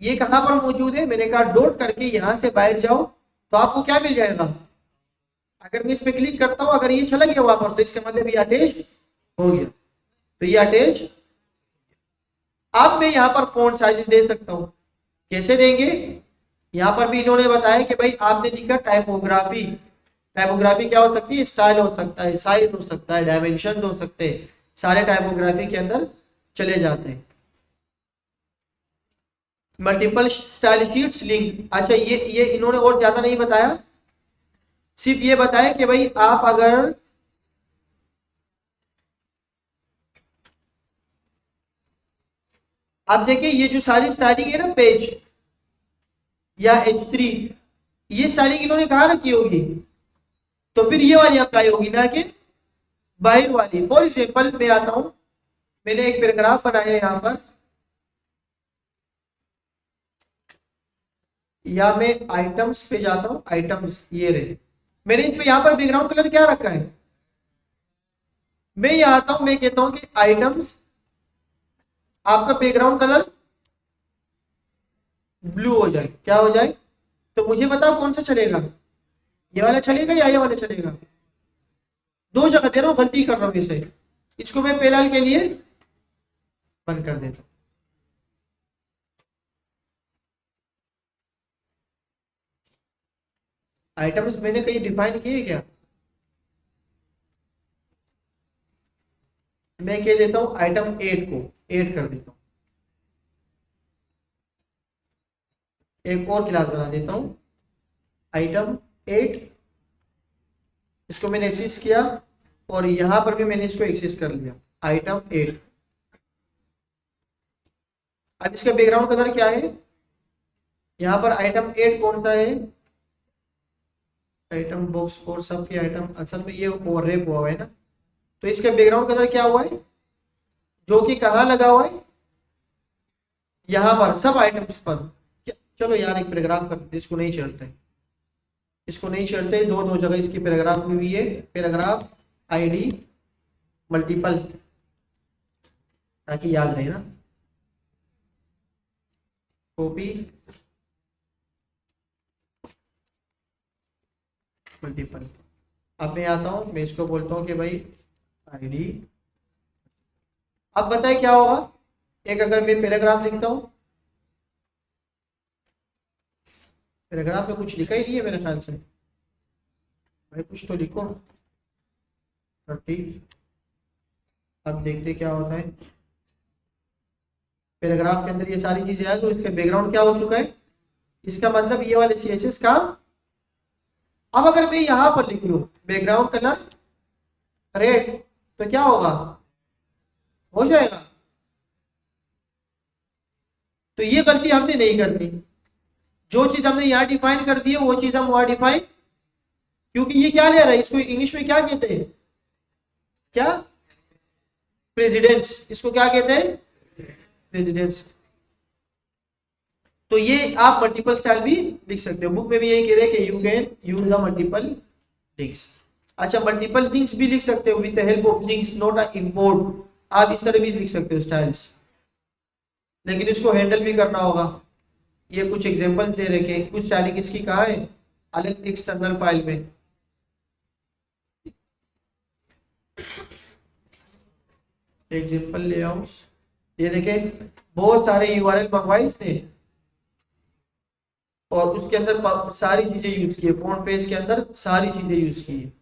ये कहां पर मौजूद है, मैंने कहा डॉट करके यहां से बाहर जाओ, तो आपको क्या मिल जाएगा। अगर मैं इस पे क्लिक करता हूं, अगर ये चला गया वहां पर तो इसका मतलब ये अटैच हो गया, तो ये अटैच। अब मैं यहाँ पर फॉन्ट साइज दे सकता हूँ। कैसे देंगे, यहाँ पर भी इन्होंने बताया कि भाई आपने लिखा टाइपोग्राफी। टाइपोग्राफी क्या हो सकती है, स्टाइल हो सकता है, साइज हो सकता है, डायमेंशन हो सकते हैं, सारे टाइपोग्राफी के अंदर चले जाते हैं। मल्टीपल स्टाइल शीट्स लिंक, अच्छा ये इन्होंने और ज्यादा नहीं बताया, सिर्फ ये बताया कि भाई आप अगर आप देखिए ये जो सारी स्टाइलिंग है ना, पेज या H3, ये स्टाइलिंग इन्होंने कहाँ रखी होगी, तो फिर ये वाली अप्लाई होगी ना कि बाहर वाली। फॉर एग्जाम्पल मैं आता हूं, मैंने एक पैराग्राफ बनाया यहाँ पर, या मैं आइटम्स पे जाता हूँ, आइटम्स ये रहे, मैंने इसमें यहाँ पर बैकग्राउंड कलर क्या रखा है, मैं यहाँ आता हूँ, मैं कहता हूँ कि आइटम्स आपका बैकग्राउंड कलर ब्लू हो जाए, क्या हो जाए, तो मुझे बताओ कौन सा चलेगा, ये वाला चलेगा या ये वाला चलेगा। दो जगह दे रहा हूँ, गलती कर रहा हूँ इसे, इसको मैं फिलहाल के लिए बंद कर देता हूँ। आइटम्स मैंने कहीं डिफाइन किए क्या, मैं कह देता हूँ आइटम 8 को ऐड कर देता हूँ, एक और क्लास बना देता हूँ आइटम 8। इसको मैंने एक्सेस किया और यहां पर भी मैंने इसको एक्सेस कर लिया आइटम 8। अब इसका बैकग्राउंड कलर क्या है, यहाँ पर आइटम 8 कौन सा है, आइटम बॉक्स फॉर सबके आइटम, असल में ये ओवरलैप हुआ है ना, तो इसका बैकग्राउंड कलर क्या हुआ है, जो कि कहाँ लगा हुआ है, यहाँ पर सब आइटम्स पर। चलो यार एक पैराग्राफ करते, इसको नहीं चढ़ते, इसको नहीं चढ़ते, दो दो जगह इसकी पैराग्राफ में भी है, पैराग्राफ आईडी मल्टीपल, ताकि याद रहे ना। Copy multiple. अब मैं आता हूं, मैं इसको बोलता हूं कि भाई आईडी। अब बताए क्या होगा, एक अगर मैं पैराग्राफ लिखता हूं, पैराग्राफ में कुछ लिखा ही नहीं है मेरे ख्याल से, भाई कुछ तो लिखो 30। अब देखते क्या होता है, पैराग्राफ के अंदर ये सारी चीजें आ, तो इसका बैकग्राउंड क्या हो चुका है, इसका मतलब ये वाले CSS का। अब अगर मैं यहां पर लिख लूं बैकग्राउंड कलर रेड, तो क्या होगा, हो जाएगा। तो ये गलती हमने नहीं करनी, जो चीज हमने यहाँ डिफाइन कर दी है वो चीज हम वहां डिफाइन, क्योंकि ये क्या ले रहा है, इसको इंग्लिश में क्या कहते हैं, क्या, प्रेसिडेंट्स, इसको क्या कहते हैं, प्रेसिडेंट्स। तो ये आप मल्टीपल स्टाइल भी लिख सकते हो, बुक में भी यही कह रहे हैं कि you can use the multiple links. अच्छा, मल्टीपल लिंक्स भी लिख सकते हो with the help of links not a import, आप इस तरह भी लिख सकते हो स्टाइल्स, लेकिन इसको हैंडल भी करना होगा। ये कुछ एग्जांपल्स दे रखे, कुछ स्टाइलिंग इसकी कहा है अलग एक्सटर्नल फाइल में। एग्जांपल लेआउट्स, ये देखें बहुत सारे यूआरएल मंगवाए इसने और उसके अंदर सारी चीजें यूज की है, फ्रंट पेज के अंदर सारी चीजें यूज की है।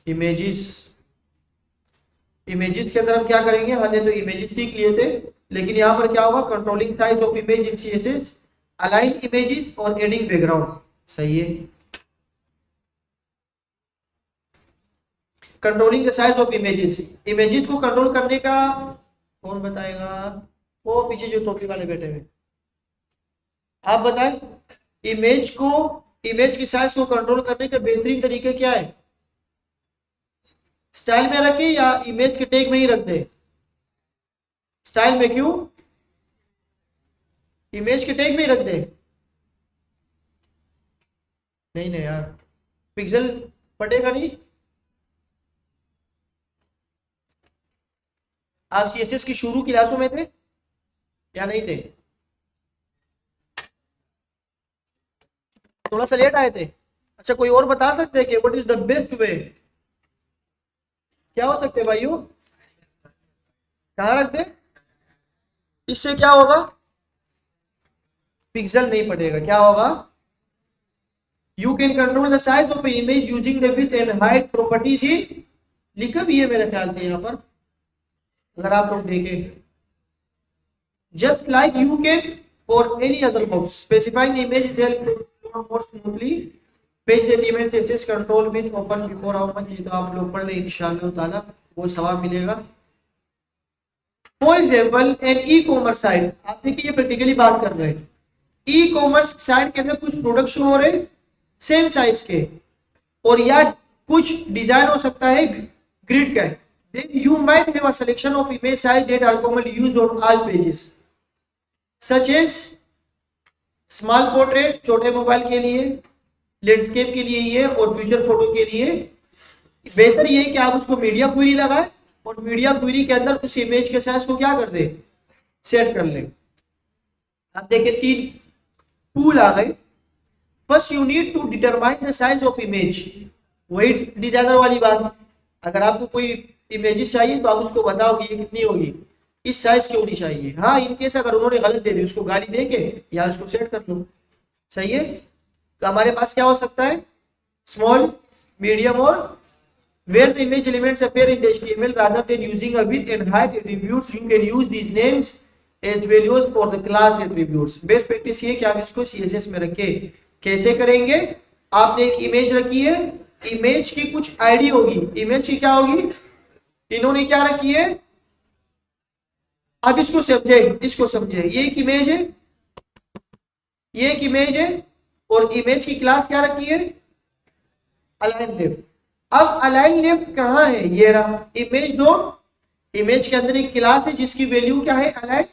इमेजेस, इमेजेस के अंदर हम क्या करेंगे, हमने तो इमेजेस सीख लिए थे, लेकिन यहाँ पर क्या होगा, controlling size of image in CSS, align images और एडिंग बैकग्राउंड। सही है, controlling the size of images, images को कंट्रोल करने का कौन बताएगा, वो पीछे जो टोपी वाले बैठे हुए, आप बताएं। इमेज को, इमेज की साइज को कंट्रोल करने के बेहतरीन तरीके क्या है, स्टाइल में रखे या इमेज के टैग में ही रख दे, स्टाइल में क्यों, इमेज के टैग में ही रख दे, नहीं नहीं यार पिक्सल पटेगा नहीं। आप CSS की शुरू क्लासों में थे या नहीं थे, थोड़ा सा लेट आए थे। अच्छा, कोई और बता सकते हैं कि what is the best way, क्या हो सकते हैं भाइयों, कहाँ रख दे, इससे क्या होगा, पिक्सल नहीं पड़ेगा, क्या होगा, you can control the size of image using the width and height properties in, लिखा भी है मेरे ख्याल से यहाँ पर, अगर आप लोग देखें, just like you can for any other box specifying image is help more smoothly page that image access control with open before how much, ये तो आप लोग पढ़ ले इंशाल्लाह ताला, वो सवाब मिलेगा। For example an e commerce site, आप देखिए ये प्रैक्टिकली बात कर रहे हैं, ई कॉमर्स साइट के अंदर कुछ प्रोडक्ट शो हो रहे सेम साइज के, और या कुछ डिजाइन हो सकता है ग्रिड का, then you might have a selection of image size that are commonly used on all pages such as small portrait, छोटे मोबाइल के लिए, लैंडस्केप के लिए ये, और फ्यूचर फोटो के लिए बेहतर ये है कि आप उसको मीडिया क्वेरी लगाए और मीडिया क्वेरी के अंदर उस इमेज के साइज को क्या कर दे, सेट कर ले। आप देखिए 3 टूल आ गए, first you need to determine the size of image, वही डिजाइनर वाली बात, अगर आपको कोई इमेजेस चाहिए तो आप उसको बताओ कि ये कितनी होगी, इस साइज की होनी चाहिए। हाँ, इनकेस अगर उन्होंने गलत दे दी उसको गाली दे के या उसको सेट कर लो, सही है। तो हमारे पास क्या हो सकता है, स्मॉल, मीडियम और where the image elements appear in the HTML rather than using a width and height attributes, you can use these names as values for the class attributes। Best practice ये कि आप इसको CSS में रखे, कैसे करेंगे, आपने एक इमेज रखी है, इमेज की कुछ आईडी होगी, इमेज की क्या होगी, इन्होंने क्या रखी है, अब इसको समझे, इसको समझे, ये एक इमेज है, ये एक इमेज है, और इमेज की क्लास क्या रखी है, अलाइन लेफ्ट। अब अलाइन लेफ्ट कहाँ है, ये रहा इमेज डॉट, इमेज के अंदर एक क्लास है जिसकी वैल्यू क्या है, अलाइन।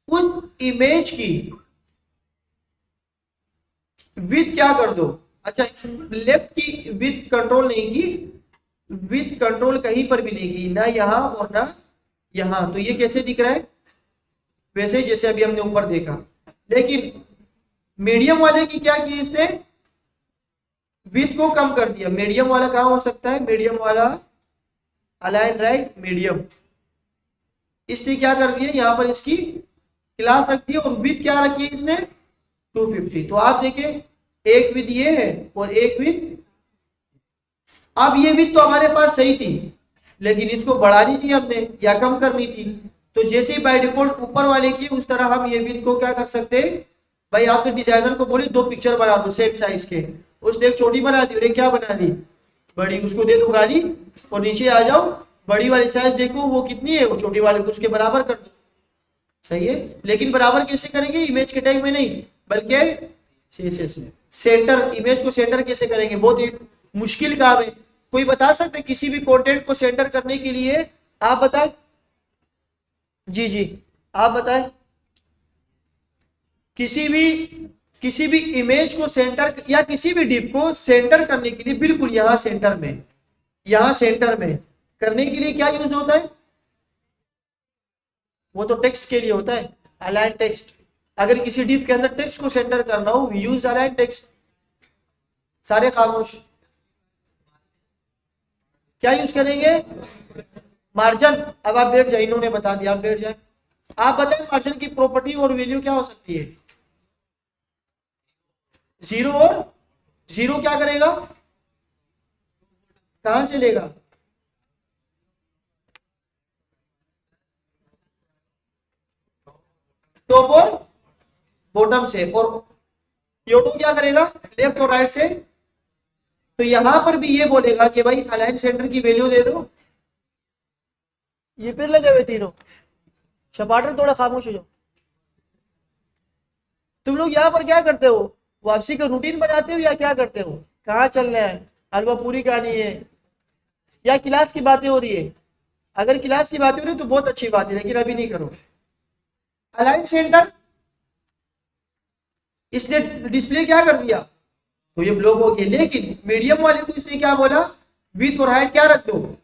उस इमेज की विथ क्या कर दो, अच्छा लेफ्ट की विथ कंट्रोल नहीं की, विथ कंट्रोल कहीं पर भी नहीं की, ना यहां और ना यहां। तो ये कैसे दिख रहा है, वैसे जैसे अभी हमने ऊपर देखा। लेकिन मीडियम वाले की क्या की इसने, विथ को कम कर दिया। मीडियम वाला कहां हो सकता है, मीडियम वाला अलाइन राइट मीडियम, इसने क्या कर दिया, यहां पर इसकी क्लास रख दी और विथ क्या रखी है इसने 250। तो आप देखें एक विथ ये है और एक विथ, अब ये विथ तो हमारे पास सही थी लेकिन इसको बढ़ानी थी हमने या कम करनी थी। तो जैसे ही बाय डिफॉल्ट ऊपर वाले की उस तरह हम ये विथ को क्या कर सकते हैं, भाई आपने डिजाइनर को बोले 2 पिक्चर बना दो सेम साइज के, उसने एक छोटी बना दी और एक क्या बना दी, बड़ी, उसको दे दो गाली और नीचे आ जाओ, बड़ी वाली साइज देखो वो कितनी है, वो छोटी वाले को उसके बराबर कर दो, सही है। लेकिन बराबर कैसे करेंगे, इमेज के टैग में नहीं बल्कि सीएसएस में। सेंटर, इमेज को सेंटर कैसे करेंगे, बहुत ही मुश्किल काम है। कोई बता सकते हैं किसी भी कंटेंट को सेंटर करने के लिए, आप बताएं, जी जी आप बताएं, किसी भी इमेज को सेंटर या किसी भी डिप को सेंटर करने के लिए, बिल्कुल यहां सेंटर में, यहां सेंटर में करने के लिए क्या यूज होता है, वो तो टेक्स्ट के लिए होता है, अलाइन टेक्स्ट। अगर किसी डिप के अंदर टेक्स्ट को सेंटर करना हो, यूज अलाइन टेक्स्ट। सारे खामोश, क्या यूज करेंगे, मार्जिन। अब आप बैठ जाए, इन्होंने बता दिया, आप बैठ जाए। आप बताएं मार्जिन की प्रॉपर्टी और वैल्यू क्या हो सकती है, जीरो, और जीरो क्या करेगा, कहां से लेगा, टॉप और बॉटम से, और योटो क्या करेगा, लेफ्ट और राइट से। तो यहां पर भी ये बोलेगा कि भाई अलाइन सेंटर की वैल्यू दे दो। ये फिर लगे हुए तीनों शपाटर, थोड़ा खामोश हो जाओ। तुम लोग यहाँ पर क्या करते हो, वापसी का रूटीन बनाते हो या क्या करते हो, कहाँ चल रहा है, हलवा पूरी कहानी है या क्लास की बातें हो रही है। अगर क्लास की बातें हो रही है तो बहुत अच्छी बात है, लेकिन अभी नहीं करो। अलाइन सेंटर, इसने डिस्प्ले क्या कर दिया, तो ये ब्लॉक हो गया। लेकिन मीडियम वाले को इसने क्या बोला, विथ और हाइट क्या रख दो,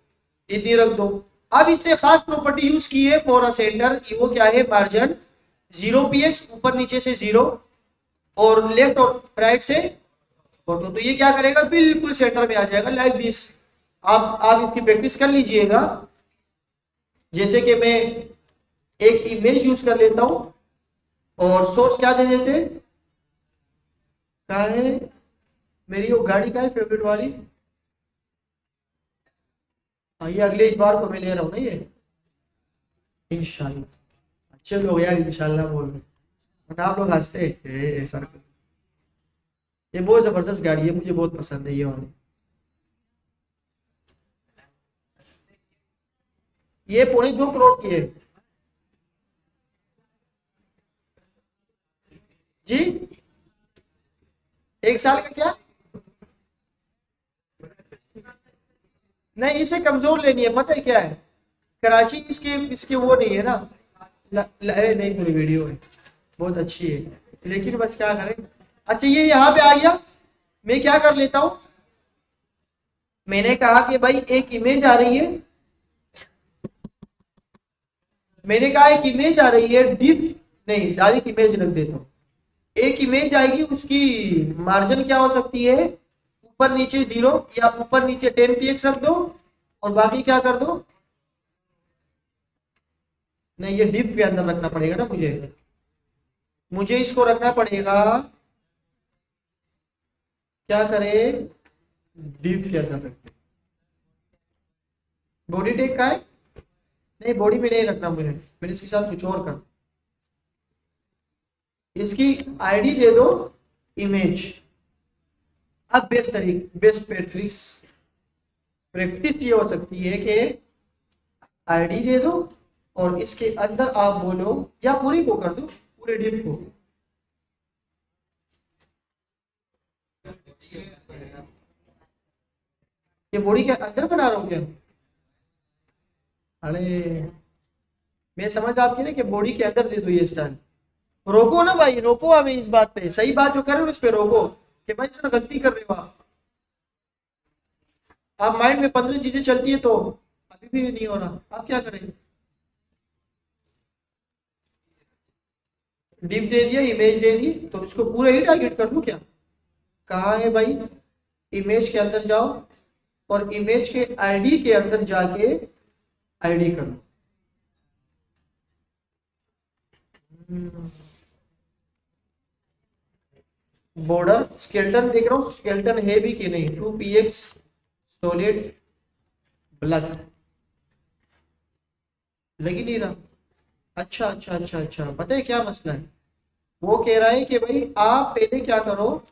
इतनी रख दो। अब इसने खास प्रॉपर्टी यूज की है फॉर अ सेंटर, वो क्या है, मार्जिन 0px, ऊपर नीचे से 0 और लेफ्ट और राइट से फोटो। तो ये क्या करेगा, बिल्कुल सेंटर में आ जाएगा लाइक दिस। आप इसकी प्रैक्टिस कर लीजिएगा। जैसे कि मैं एक इमेज यूज कर लेता हूं और सोर्स क्या दे देते, कहा है मेरी वो गाड़ी, का है फेवरेट वाली, हाँ ये अगले इतवार को मैं ले रहा हूँ ना, ये इंशाल्लाह। अच्छे लोग यार इंशाल्लाह बोल रहे हैं, आप लोग हंसते हैं सर। ये बहुत जबरदस्त गाड़ी है, मुझे बहुत पसंद है ये वाली। ये 2.25 करोड़ की है जी, 1 साल का क्या, नहीं इसे कमजोर लेनी है, पता है क्या है, कराची इसके इसके वो नहीं है ना, नहीं पूरी वीडियो है, बहुत अच्छी है, लेकिन बस क्या करें। अच्छा ये यहाँ पे आ गया, मैं क्या कर लेता हूँ, मैंने कहा कि भाई एक इमेज आ रही है, मैंने कहा एक इमेज आ रही है डिप, नहीं डायरेक्ट इमेज रख देता हूँ। एक इमेज आएगी, उसकी मार्जिन क्या हो सकती है, ऊपर नीचे 0 या ऊपर नीचे 10px रख दो और बाकी क्या कर दो, नहीं ये डिप के अंदर रखना पड़ेगा ना मुझे, मुझे इसको रखना पड़ेगा, क्या करें, डिप के अंदर रखते, बॉडी टैग का है, नहीं बॉडी में नहीं रखना मुझे, मैंने इसके साथ कुछ और कर, इसकी आईडी दे दो इमेज। अब बेस्ट प्रैक्टिस ये हो सकती है कि आईडी दे दो और इसके अंदर आप बोलो, या पूरी को कर दो, पूरे डिप को, ये बॉडी के अंदर बना रहा हूँ क्या? अरे मैं समझ आपकी ना कि बॉडी के अंदर दे दो ये स्टाइल। रोको ना भाई, रोको हमें इस बात पे, सही बात जो कर रहे हो इस पे रोको कि भाई सर गलती कर रहे हो आप माइंड में 15 चीजें चलती है तो अभी भी नहीं हो रहा, आप क्या करें? डिप दे दिया, इमेज दे दी, तो इसको पूरा ही टारगेट कर लूं क्या? कहाँ है भाई? इमेज के अंदर जाओ और इमेज के आईडी के अंदर जाके आईडी कर लो। बॉर्डर स्केलेटन देख रहा हूँ, स्केलेटन है भी कि नहीं। 2px सॉलिड ब्लैक लग ही नहीं रहा। अच्छा अच्छा अच्छा अच्छा, पता है क्या मसला है? वो कह रहा है कि भाई आप पहले क्या करो,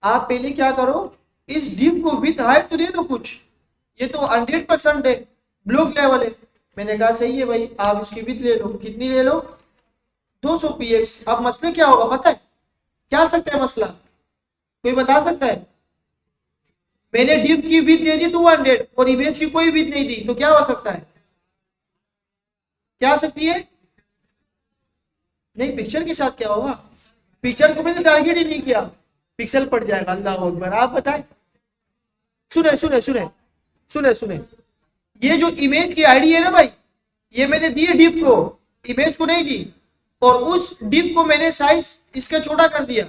आप पहले क्या करो, इस डिव को विथ हाइट तो दे दो कुछ, ये तो 100% है, ब्लॉक लेवल है। मैंने कहा सही है भाई, आप उसकी विथ ले लो, कितनी ले लो? 200px। अब मसला क्या होगा पता है? क्या सकता है मसला, कोई बता सकता है? मैंने डिव की विथ दे दी 200 और इमेज की कोई विथ नहीं दी, तो क्या हो सकता है? क्या आ सकती है? नहीं, पिक्चर के साथ क्या होगा? पिक्चर को मैंने टारगेट ही नहीं किया, पिक्सल पड़ जाएगा। अल्लाह अकबर, आप बताएं। सुने सुने सुने सुने सुने, ये जो इमेज की आईडी है ना भाई, ये मैंने दी है डिव को, इमेज को नहीं दी। और उस डिव को मैंने साइज इसका छोटा कर दिया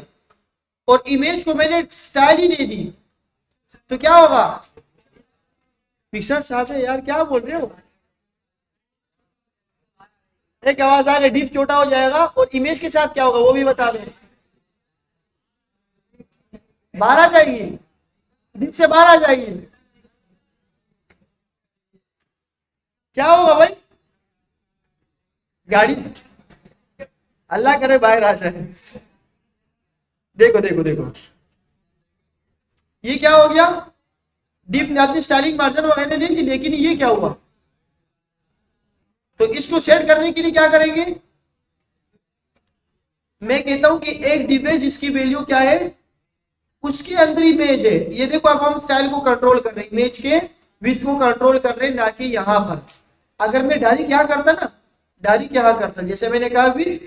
और इमेज को मैंने स्टाइल ही नहीं दी, तो क्या होगा? पिक्सल साहब है यार, क्या बोल रहे हो? एक आवाज आ गई, डिव छोटा हो जाएगा और इमेज के साथ क्या होगा वो भी बता दो। 12 जाएगी, डिव से 12 जाएगी, क्या होगा भाई? गाड़ी, अल्लाह करे बाहर आ जाए। देखो देखो देखो, ये क्या हो गया? डीप ने अपनी स्टाइलिंग मार्जिन वगैरह ले ली, लेकिन ये क्या हुआ? तो इसको सेट करने के लिए क्या करेंगे? मैं कहता हूं कि एक डिप है जिसकी वैल्यू क्या है, उसके अंदर इमेज है। ये देखो, अब हम स्टाइल को कंट्रोल कर रहे हैं, इमेज के विथ को कंट्रोल कर रहे हैं, ना कि यहां पर। अगर मैं डायरेक्ट क्या करता ना, डायरेक्ट क्या करता, जैसे मैंने कहा विथ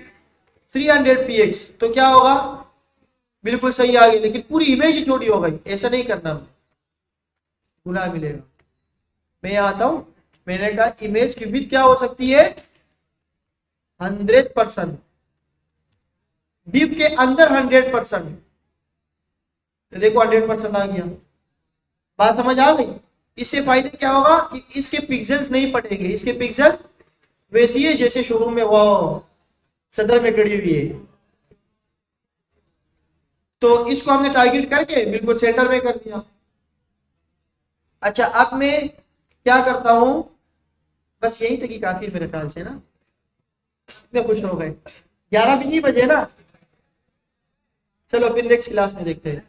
300px, तो क्या होगा? बिल्कुल सही आ गई, लेकिन पूरी इमेज ही छोटी हो गई। ऐसा नहीं करना, गुनाह मिलेगा। मैं यहाँ आता हूं, मैंने कहा इमेज की विथ क्या हो सकती है? 100%, डिव के अंदर 100%। तो देखो 100% आ गया, बात समझ आ गई? इससे फायदे क्या होगा कि इसके पिक्सेल्स नहीं पटेंगे, इसके पिक्सल वैसी है जैसे शोरूम में वो सदर में खड़ी हुई है। तो इसको हमने टारगेट करके बिल्कुल सेंटर में कर दिया। अच्छा, अब मैं क्या करता हूं, बस यही तक ही काफी है मेरे ख्याल से ना, इतने खुश हो गए। 11 भी नहीं बजे ना, चलो फिर नेक्स्ट क्लास में देखते हैं।